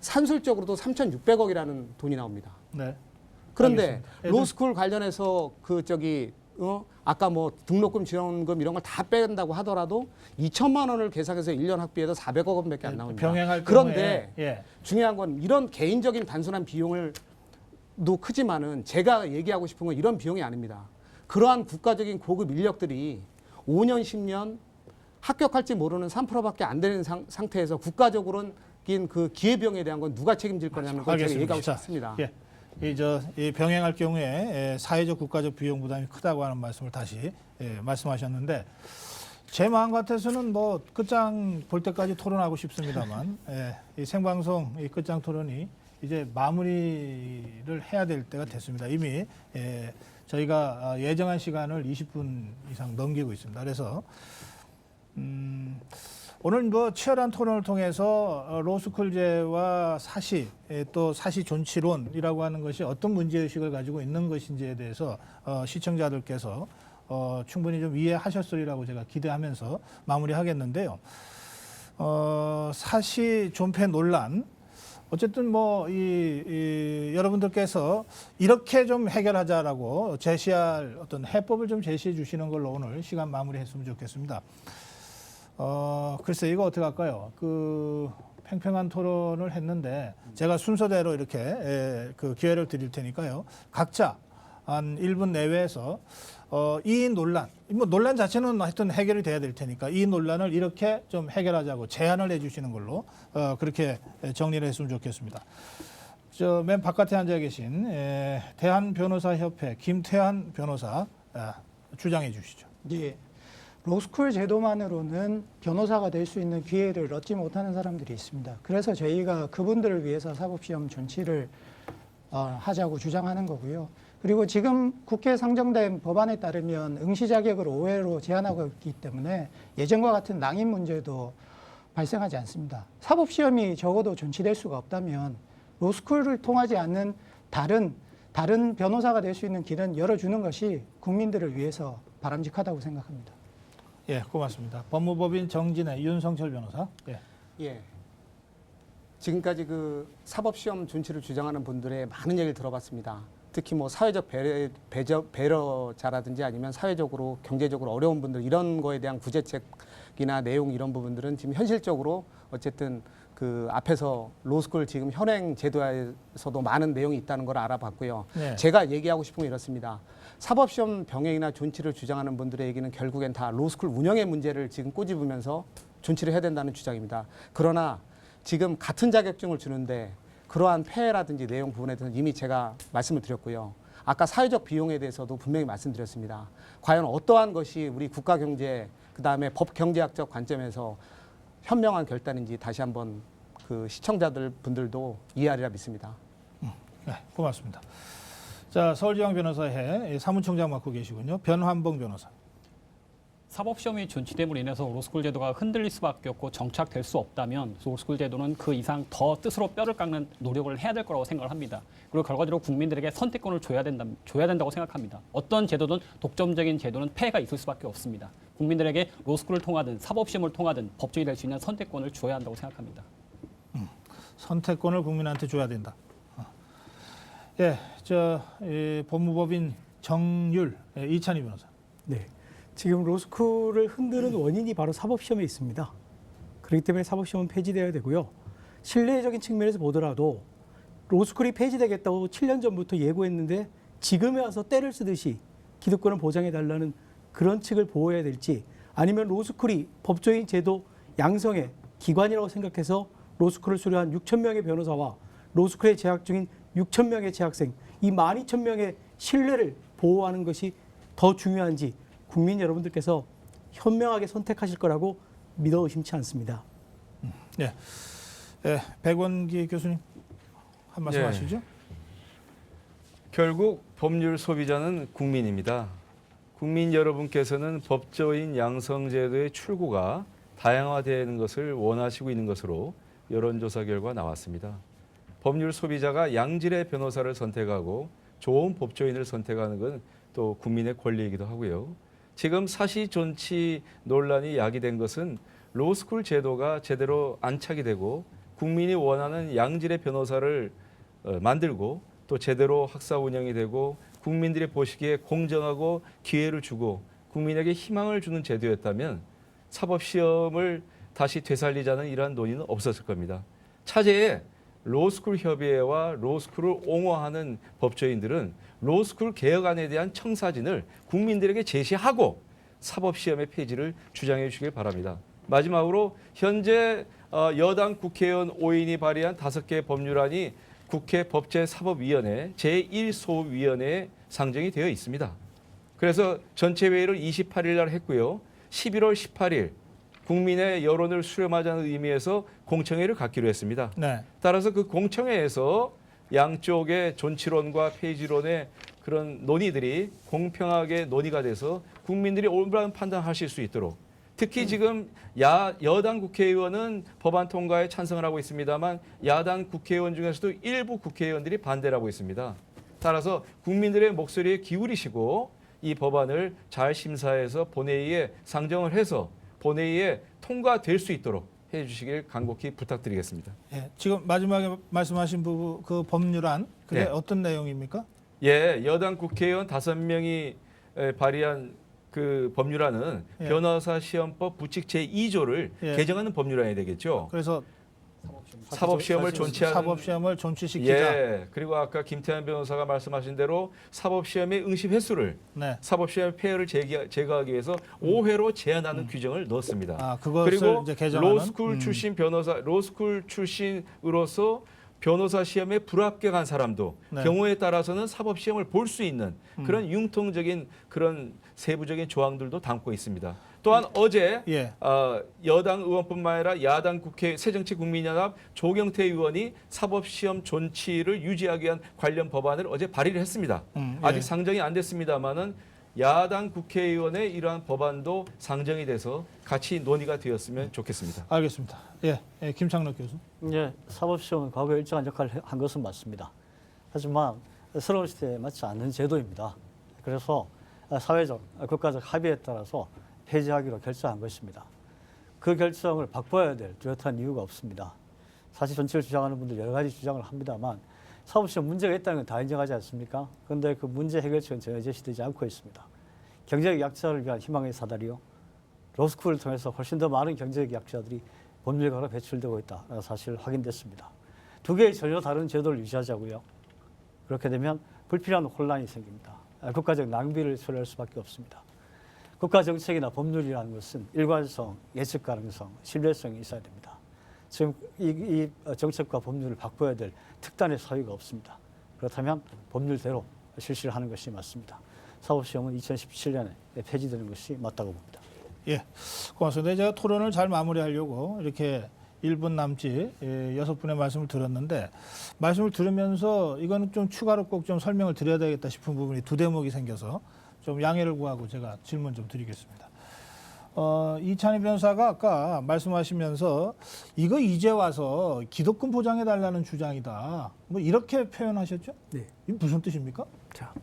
산술적으로도 3,600억이라는 돈이 나옵니다. 네. 그런데 알겠습니다. 로스쿨 관련해서 그 저기 아까 뭐 등록금 지원금 이런 걸 다 뺀다고 하더라도 2천만 원을 계산해서 1년 학비에도 400억 원밖에 안 나옵니다. 병행할 그런데 경우에, 예. 중요한 건 이런 개인적인 단순한 비용을 비용도 크지만은 제가 얘기하고 싶은 건 이런 비용이 아닙니다. 그러한 국가적인 고급 인력들이 5년, 10년 합격할지 모르는 3%밖에 안 되는 상태에서 국가적으로는 그 기회비용에 대한 건 누가 책임질 거냐는 걸 제가 알겠습니다. 얘기하고 자, 싶습니다. 예. 이 병행할 경우에 사회적 국가적 비용 부담이 크다고 하는 말씀을 다시 말씀하셨는데 제 마음 같아서는 뭐 끝장 볼 때까지 토론하고 싶습니다만 이 생방송 이 끝장 토론이 이제 마무리를 해야 될 때가 됐습니다. 이미 저희가 예정한 시간을 20분 이상 넘기고 있습니다. 그래서 오늘 뭐 치열한 토론을 통해서 로스쿨제와 사시 또 사시 존치론이라고 하는 것이 어떤 문제의식을 가지고 있는 것인지에 대해서 시청자들께서 충분히 좀 이해하셨으리라고 제가 기대하면서 마무리하겠는데요. 사시 존폐 논란 어쨌든 뭐 여러분들께서 이렇게 좀 해결하자라고 제시할 어떤 해법을 좀 제시해 주시는 걸로 오늘 시간 마무리했으면 좋겠습니다. 글쎄 이거 어떻게 할까요? 팽팽한 토론을 했는데 제가 순서대로 이렇게 그 기회를 드릴 테니까요. 각자 한 1분 내외에서 이 논란, 뭐 논란 자체는 하여튼 해결이 돼야 될 테니까 이 논란을 이렇게 좀 해결하자고 제안을 해주시는 걸로 그렇게 정리를 했으면 좋겠습니다. 저 맨 바깥에 앉아 계신 대한변호사협회 김태환 변호사 주장해 주시죠. 예. 로스쿨 제도만으로는 변호사가 될 수 있는 기회를 얻지 못하는 사람들이 있습니다. 그래서 저희가 그분들을 위해서 사법시험 존치를 하자고 주장하는 거고요. 그리고 지금 국회에 상정된 법안에 따르면 응시 자격을 5회로 제한하고 있기 때문에 예전과 같은 낭임 문제도 발생하지 않습니다. 사법시험이 적어도 존치될 수가 없다면 로스쿨을 통하지 않는 다른 변호사가 될 수 있는 길은 열어주는 것이 국민들을 위해서 바람직하다고 생각합니다. 예, 고맙습니다. 법무법인 정진애 윤성철 변호사. 예. 예. 지금까지 그 사법시험 존치를 주장하는 분들의 많은 얘기를 들어봤습니다. 특히 뭐 사회적 배려자라든지 아니면 사회적으로 경제적으로 어려운 분들 이런 거에 대한 구제책이나 내용 이런 부분들은 지금 현실적으로 어쨌든 그 앞에서 로스쿨 지금 현행 제도에서도 많은 내용이 있다는 걸 알아봤고요. 네. 제가 얘기하고 싶은 건 이렇습니다. 사법시험 병행이나 존치를 주장하는 분들의 얘기는 결국엔 다 로스쿨 운영의 문제를 지금 꼬집으면서 존치를 해야 된다는 주장입니다. 그러나 지금 같은 자격증을 주는데 그러한 폐해라든지 내용 부분에 대해서는 이미 제가 말씀을 드렸고요. 아까 사회적 비용에 대해서도 분명히 말씀드렸습니다. 과연 어떠한 것이 우리 국가 경제 그다음에 법 경제학적 관점에서 현명한 결단인지 다시 한번 그 시청자들 분들도 이해하리라 믿습니다. 네, 고맙습니다. 자, 서울지방 변호사회 사무총장 맡고 계시군요. 변환봉 변호사. 사법시험이 존치됨으로 인해서 로스쿨 제도가 흔들릴 수밖에 없고 정착될 수 없다면 로스쿨 제도는 그 이상 더 뜻으로 뼈를 깎는 노력을 해야 될 거라고 생각을 합니다. 그리고 결과적으로 국민들에게 선택권을 줘야 된다고 생각합니다. 어떤 제도든 독점적인 제도는 폐해가 있을 수밖에 없습니다. 국민들에게 로스쿨을 통하든 사법시험을 통하든 법정이 될 수 있는 선택권을 줘야 한다고 생각합니다. 선택권을 국민한테 줘야 된다. 예, 법무법인 정율 이찬희 변호사. 네. 지금 로스쿨을 흔드는 원인이 바로 사법시험에 있습니다. 그렇기 때문에 사법시험은 폐지되어야 되고요. 신뢰적인 측면에서 보더라도 로스쿨이 폐지되겠다고 7년 전부터 예고했는데 지금에 와서 때를 쓰듯이 기득권을 보장해달라는 그런 측을 보호해야 될지 아니면 로스쿨이 법조인 제도 양성의 기관이라고 생각해서 로스쿨을 수료한 6천 명의 변호사와 로스쿨에 재학 중인 6천 명의 재학생 이 12,000명의 신뢰를 보호하는 것이 더 중요한지 국민 여러분들께서 현명하게 선택하실 거라고 믿어 의심치 않습니다. 예, 백원기 교수님 한 말씀 하시죠. 결국 법률 소비자는 국민입니다. 국민 여러분께서는 법조인 양성제도의 출구가 다양화되는 것을 원하시고 있는 것으로 여론조사 결과 나왔습니다. 법률 소비자가 양질의 변호사를 선택하고 좋은 법조인을 선택하는 건 또 국민의 권리이기도 하고요. 지금 사시 존치 논란이 야기된 것은 로스쿨 제도가 제대로 안착이 되고 국민이 원하는 양질의 변호사를 만들고 또 제대로 학사 운영이 되고 국민들이 보시기에 공정하고 기회를 주고 국민에게 희망을 주는 제도였다면 사법시험을 다시 되살리자는 이러한 논의는 없었을 겁니다. 차제에 로스쿨 협의회와 로스쿨을 옹호하는 법조인들은 로스쿨 개혁안에 대한 청사진을 국민들에게 제시하고 사법시험의 폐지를 주장해 주시길 바랍니다. 마지막으로 현재 여당 국회의원 5인이 발의한 5개 법률안이 국회 법제사법위원회 제1소위원회에 상정이 되어 있습니다. 그래서 전체 회의를 28일 날 했고요. 11월 18일 국민의 여론을 수렴하자는 의미에서 공청회를 갖기로 했습니다. 네. 따라서 그 공청회에서 양쪽의 존치론과 폐지론의 그런 논의들이 공평하게 논의가 돼서 국민들이 올바른 판단하실 수 있도록 특히 지금 여당 국회의원은 법안 통과에 찬성을 하고 있습니다만 야당 국회의원 중에서도 일부 국회의원들이 반대를 하고 있습니다. 따라서 국민들의 목소리에 기울이시고 이 법안을 잘 심사해서 본회의에 상정을 해서 본회의에 통과될 수 있도록 해주시길 간곡히 부탁드리겠습니다. 예, 지금 마지막에 말씀하신 부분 그 법률안 그게 네. 어떤 내용입니까? 예, 여당 국회의원 5명이 발의한 그 법률안은 예. 변호사 시험법 부칙 제2조를 예. 개정하는 법률안이 되겠죠. 그래서 사법시험을 존치하는 사법시험을 존치시키자. 예, 그리고 아까 김태환 변호사가 말씀하신 대로 사법시험의 응시 횟수를 네. 사법시험 폐해를 제거하기 위해서 5회로 제한하는 규정을 넣었습니다. 아, 그것을 그리고 이제 개정하는 로스쿨 출신 변호사, 로스쿨 출신으로서 변호사 시험에 불합격한 사람도 네. 경우에 따라서는 사법 시험을 볼 수 있는 그런 융통적인 그런 세부적인 조항들도 담고 있습니다. 또한 어제 예. 여당 의원뿐만 아니라 야당 국회 새정치국민연합 조경태 의원이 사법 시험 존치를 유지하기 위한 관련 법안을 어제 발의를 했습니다. 예. 아직 상정이 안 됐습니다만은 야당 국회의원의 이러한 법안도 상정이 돼서 같이 논의가 되었으면 좋겠습니다. 알겠습니다. 예, 예, 김창록 교수. 예, 사법시험은 과거에 일정한 역할을 한 것은 맞습니다. 하지만 새로운 시대에 맞지 않는 제도입니다. 그래서 사회적, 국가적 합의에 따라서 폐지하기로 결정한 것입니다. 그 결정을 바꿔야 될 뚜렷한 이유가 없습니다. 사실 전체를 주장하는 분들 여러 가지 주장을 합니다만 사법시험 문제가 있다는 건 다 인정하지 않습니까? 그런데 그 문제 해결책은 전혀 제시되지 않고 있습니다. 경제적 약자를 위한 희망의 사다리요. 로스쿨을 통해서 훨씬 더 많은 경제적 약자들이 법률가로 배출되고 있다는 사실 확인됐습니다. 두 개의 전혀 다른 제도를 유지하자고요. 그렇게 되면 불필요한 혼란이 생깁니다. 국가적 낭비를 초래할 수밖에 없습니다. 국가 정책이나 법률이라는 것은 일관성, 예측 가능성, 신뢰성이 있어야 됩니다. 지금 이 정책과 법률을 바꿔야 될 특단의 사유가 없습니다. 그렇다면 법률대로 실시를 하는 것이 맞습니다. 사법시험은 2017년에 폐지되는 것이 맞다고 봅니다. 예, 고맙습니다. 제가 토론을 잘 마무리하려고 이렇게 1분 남짓 6분의 말씀을 들었는데 말씀을 들으면서 이거는 좀 추가로 꼭 좀 설명을 드려야 되겠다 싶은 부분이 두 대목이 생겨서 좀 양해를 구하고 제가 질문 좀 드리겠습니다. 이찬희 변호사가 아까 말씀하시면서 이거 이제 와서 기독권 보장해달라는 주장이다. 뭐 이렇게 표현하셨죠? 네. 이게 무슨 뜻입니까? 자,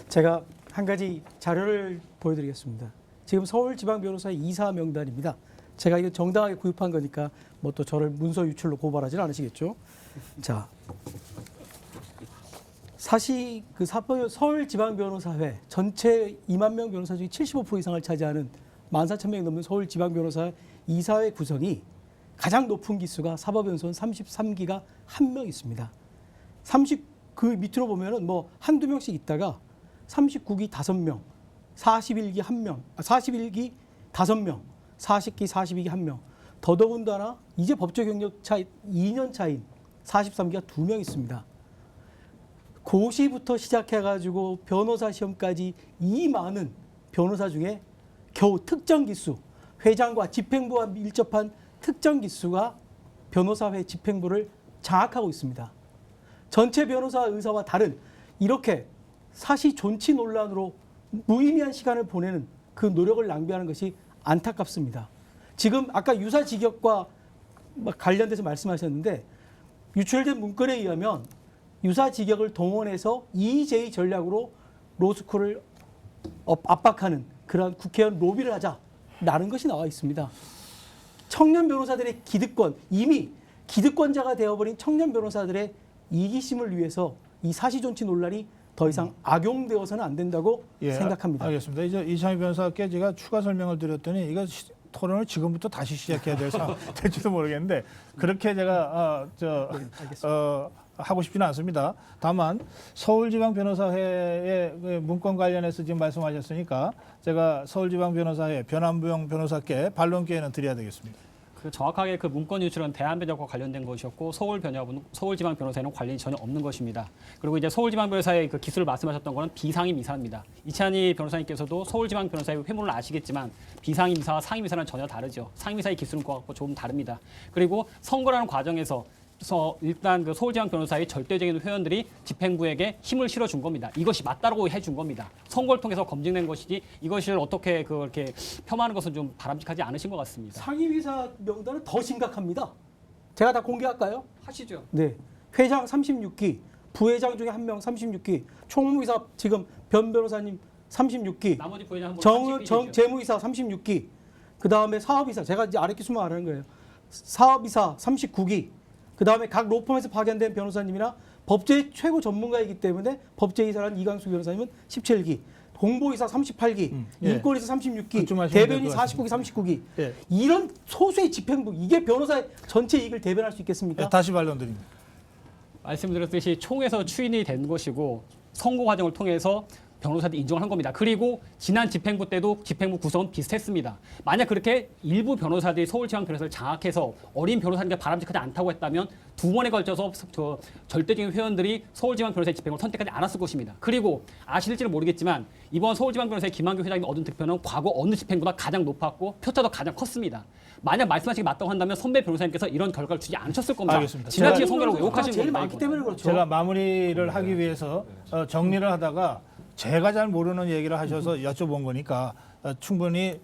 제가 한 가지 자료를 보여드리겠습니다. 지금 서울지방변호사의 이사 명단입니다. 제가 이거 정당하게 구입한 거니까 뭐 또 저를 문서 유출로 고발하지는 않으시겠죠? 자, 사실 그 서울지방변호사회 전체 2만 명 변호사 중에 75% 이상을 차지하는 14,000명이 넘는 서울지방변호사 이사회 구성이 가장 높은 기수가 사법연수원 33기가 1명 있습니다. 그 밑으로 보면은 뭐 한두 명씩 있다가 39기 5명, 41기 1명, 41기 5명, 40기 42기 1명. 더더군다나 이제 법조 경력 차 2년 차인 43기가 2명 있습니다. 고시부터 시작해가지고 변호사 시험까지 이 많은 변호사 중에 겨우 특정 기수, 회장과 집행부와 밀접한 특정 기수가 변호사회 집행부를 장악하고 있습니다. 전체 변호사 의사와 다른 이렇게 사시 존치 논란으로 무의미한 시간을 보내는 그 노력을 낭비하는 것이 안타깝습니다. 지금 아까 유사직역과 관련돼서 말씀하셨는데 유출된 문건에 의하면 유사직역을 동원해서 이의제의 전략으로 로스쿨을 압박하는 그런 국회의원 로비를 하자라는 것이 나와 있습니다. 청년 변호사들의 기득권, 이미 기득권자가 되어버린 청년 변호사들의 이기심을 위해서 이 사시존치 논란이 더 이상 악용되어서는 안 된다고 생각합니다. 알겠습니다. 이제 이찬희 변호사께 제가 추가 설명을 드렸더니 이거 토론을 지금부터 다시 시작해야 될 상황 될지도 모르겠는데 그렇게 제가 하고 싶지는 않습니다. 다만 서울지방변호사회의 그 문건 관련해서 지금 말씀하셨으니까 제가 서울지방변호사회 변함부영 변호사께 반론 기회는 드려야 되겠습니다. 그 정확하게 그 문건 유출은 대한변협과 관련된 것이었고 서울변협은 서울지방변호사에는 관련이 전혀 없는 것입니다. 그리고 이제 서울지방변호사의 그 기술을 말씀하셨던 거는 비상임 이사입니다. 이찬희 변호사님께서도 서울지방변호사의 회문을 아시겠지만 비상임 이사와 상임 이사는 전혀 다르죠. 상임 이사의 기술은 그것과 조금 다릅니다. 그리고 선거라는 과정에서 일단 그 서울지방 변호사의 절대적인 회원들이 집행부에게 힘을 실어준 겁니다. 이것이 맞다고 해준 겁니다. 선거를 통해서 검증된 것이지 이것을 어떻게 그렇게 폄하하는 것은 좀 바람직하지 않으신 것 같습니다. 상임이사 명단은 더 심각합니다. 제가 다 공개할까요? 하시죠. 네. 회장 36기, 부회장 중에 한 명 36기, 총무이사 지금 변 변호사님 36기, 나머지 부회장 한번 재무이사 36기, 그 다음에 사업이사, 제가 이제 아래 기수만 말하는 거예요. 사업이사 39기, 그 다음에 각 로펌에서 파견된 변호사님이나 법제 최고 전문가이기 때문에 법제이사란 이강수 변호사님은 17기, 공보이사 38기, 예. 인권이사 36기, 그쯤 하시면 대변인 될것 49기, 39기. 예. 이런 소수의 집행부, 이게 변호사의 전체 이익을 대변할 수 있겠습니까? 네, 다시 반론 드립니다. 말씀드렸듯이 총에서 추인이 된 것이고 선거 과정을 통해서 변호사들이 인정을 한 겁니다. 그리고 지난 집행부 때도 집행부 구성은 비슷했습니다. 만약 그렇게 일부 변호사들이 서울지방변호사를 장악해서 어린 변호사님께 바람직하지 않다고 했다면 두 번에 걸쳐서 절대적인 회원들이 서울지방변호사의 집행을 선택하지 않았을 것입니다. 그리고 아실지는 모르겠지만 이번 서울지방변호사의 김한규 회장이 얻은 득표는 과거 어느 집행보다 가장 높았고 표차도 가장 컸습니다. 만약 말씀하신 게 맞다고 한다면 선배 변호사님께서 이런 결과를 주지 않으셨을 겁니다. 알겠습니다. 지나치게 제가- 선거라고 욕하시는 제일 겁니다. 많기 이거는. 때문에 그렇죠. 제가 마무리를 하기 위해서 정리를 하다가 제가 잘 모르는 얘기를 하셔서 여쭤본 거니까 충분히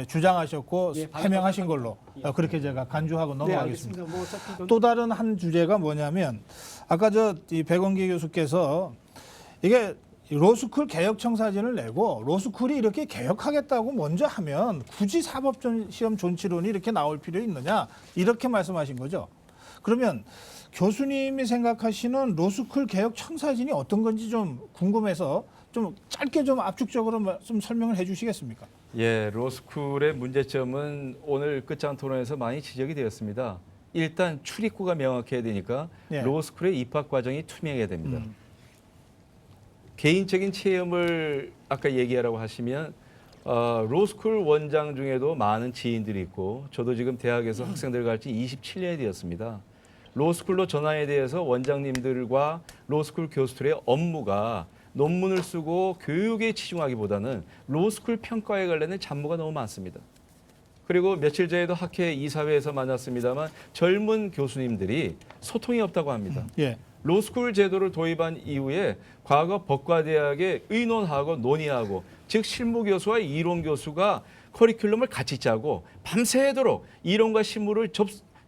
주장하셨고 예, 해명하신 걸로 그렇게 제가 간주하고 네, 넘어가겠습니다. 알겠습니다. 뭐 어차피 또 다른 한 주제가 뭐냐면 아까 이 백원기 교수께서 이게 로스쿨 개혁 청사진을 내고 로스쿨이 이렇게 개혁하겠다고 먼저 하면 굳이 사법시험 존치론이 이렇게 나올 필요 있느냐 이렇게 말씀하신 거죠. 그러면 교수님이 생각하시는 로스쿨 개혁 청사진이 어떤 건지 좀 궁금해서 좀 짧게 좀 압축적으로 좀 설명을 해주시겠습니까? 예, 로스쿨의 문제점은 오늘 끝장 토론에서 많이 지적이 되었습니다. 일단 출입구가 명확해야 되니까 예. 로스쿨의 입학 과정이 투명해야 됩니다. 개인적인 체험을 아까 얘기하라고 하시면 로스쿨 원장 중에도 많은 지인들이 있고 저도 지금 대학에서 학생들 가르친 27년이 되었습니다. 로스쿨로 전환에 대해서 원장님들과 로스쿨 교수들의 업무가 논문을 쓰고 교육에 치중하기보다는 로스쿨 평가에 관련된 잡무가 너무 많습니다. 그리고 며칠 전에도 학회 이사회에서 만났습니다만 젊은 교수님들이 소통이 없다고 합니다. 예. 로스쿨 제도를 도입한 이후에 과거 법과대학에 의논하고 논의하고 즉 실무 교수와 이론 교수가 커리큘럼을 같이 짜고 밤새도록 이론과 실무를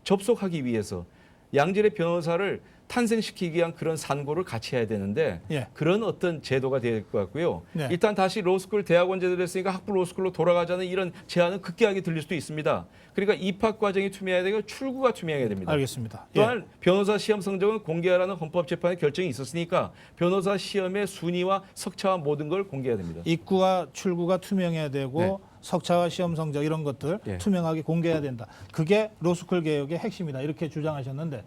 접속하기 위해서 양질의 변호사를 탄생시키기 위한 그런 산고를 같이 해야 되는데 예. 그런 어떤 제도가 될 것 같고요. 네. 일단 다시 로스쿨 대학원 제도를 했으니까 학부 로스쿨로 돌아가자는 이런 제안은 극기하게 들릴 수도 있습니다. 그러니까 입학 과정이 투명해야 되고 출구가 투명해야 됩니다. 알겠습니다. 또한 변호사 시험 성적은 공개하라는 헌법재판의 결정이 있었으니까 변호사 시험의 순위와 석차와 모든 걸 공개해야 됩니다. 입구와 출구가 투명해야 되고 네. 석차와 시험 성적 이런 것들 예. 투명하게 공개해야 된다. 그게 로스쿨 개혁의 핵심이다. 이렇게 주장하셨는데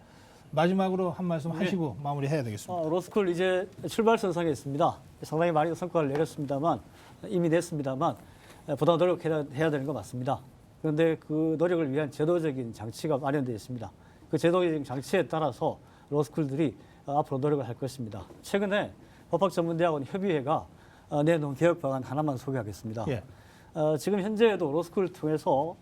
마지막으로 한 말씀 하시고 마무리해야 되겠습니다. 로스쿨 이제 출발선상에 있습니다. 상당히 많이 성과를 내렸습니다만 이미 냈습니다만 보다 노력해야 되는 거 맞습니다. 그런데 그 노력을 위한 제도적인 장치가 마련되어 있습니다. 그 제도적인 장치에 따라서 로스쿨들이 앞으로 노력을 할 것입니다. 최근에 법학전문대학원 협의회가 내놓은 개혁 방안 하나만 소개하겠습니다. 예. 지금 현재에도 로스쿨을 통해서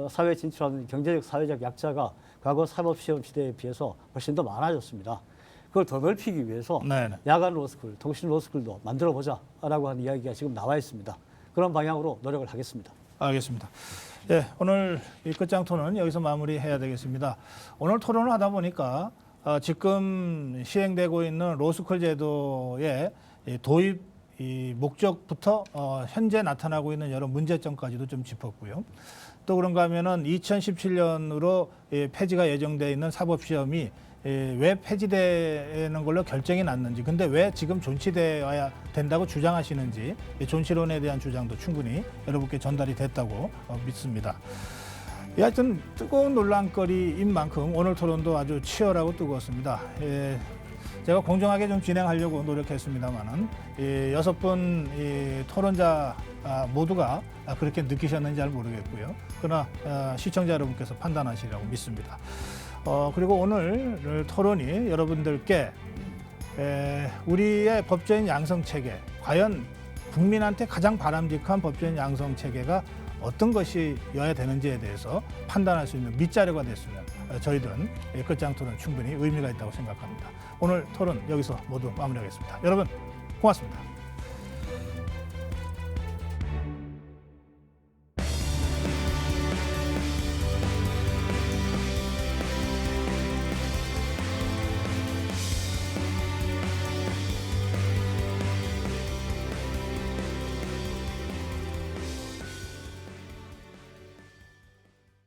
사회에 진출하는 경제적, 사회적 약자가 과거 사법시험 시대에 비해서 훨씬 더 많아졌습니다. 그걸 더 넓히기 위해서 네네. 야간 로스쿨, 통신 로스쿨도 만들어보자라고 하는 이야기가 지금 나와 있습니다. 그런 방향으로 노력을 하겠습니다. 알겠습니다. 예, 오늘 이 끝장 토론은 여기서 마무리해야 되겠습니다. 오늘 토론을 하다 보니까 지금 시행되고 있는 로스쿨 제도의 이 도입 이 목적부터 현재 나타나고 있는 여러 문제점까지도 좀 짚었고요. 또 그런가 하면은 2017년으로 폐지가 예정되어 있는 사법시험이 왜 폐지되는 걸로 결정이 났는지, 근데 왜 지금 존치되어야 된다고 주장하시는지, 이 존치론에 대한 주장도 충분히 여러분께 전달이 됐다고 믿습니다. 하여튼 뜨거운 논란거리인 만큼 오늘 토론도 아주 치열하고 뜨거웠습니다. 제가 공정하게 좀 진행하려고 노력했습니다만은 6분 토론자 모두가 그렇게 느끼셨는지 잘 모르겠고요. 그러나 시청자 여러분께서 판단하시리라고 믿습니다. 그리고 오늘 토론이 여러분들께 우리의 법조인 양성 체계, 과연 국민한테 가장 바람직한 법조인 양성 체계가 어떤 것이어야 되는지에 대해서 판단할 수 있는 밑자료가 됐으면 저희들은 끝장 토론 충분히 의미가 있다고 생각합니다. 오늘 토론 여기서 모두 마무리하겠습니다. 여러분 고맙습니다.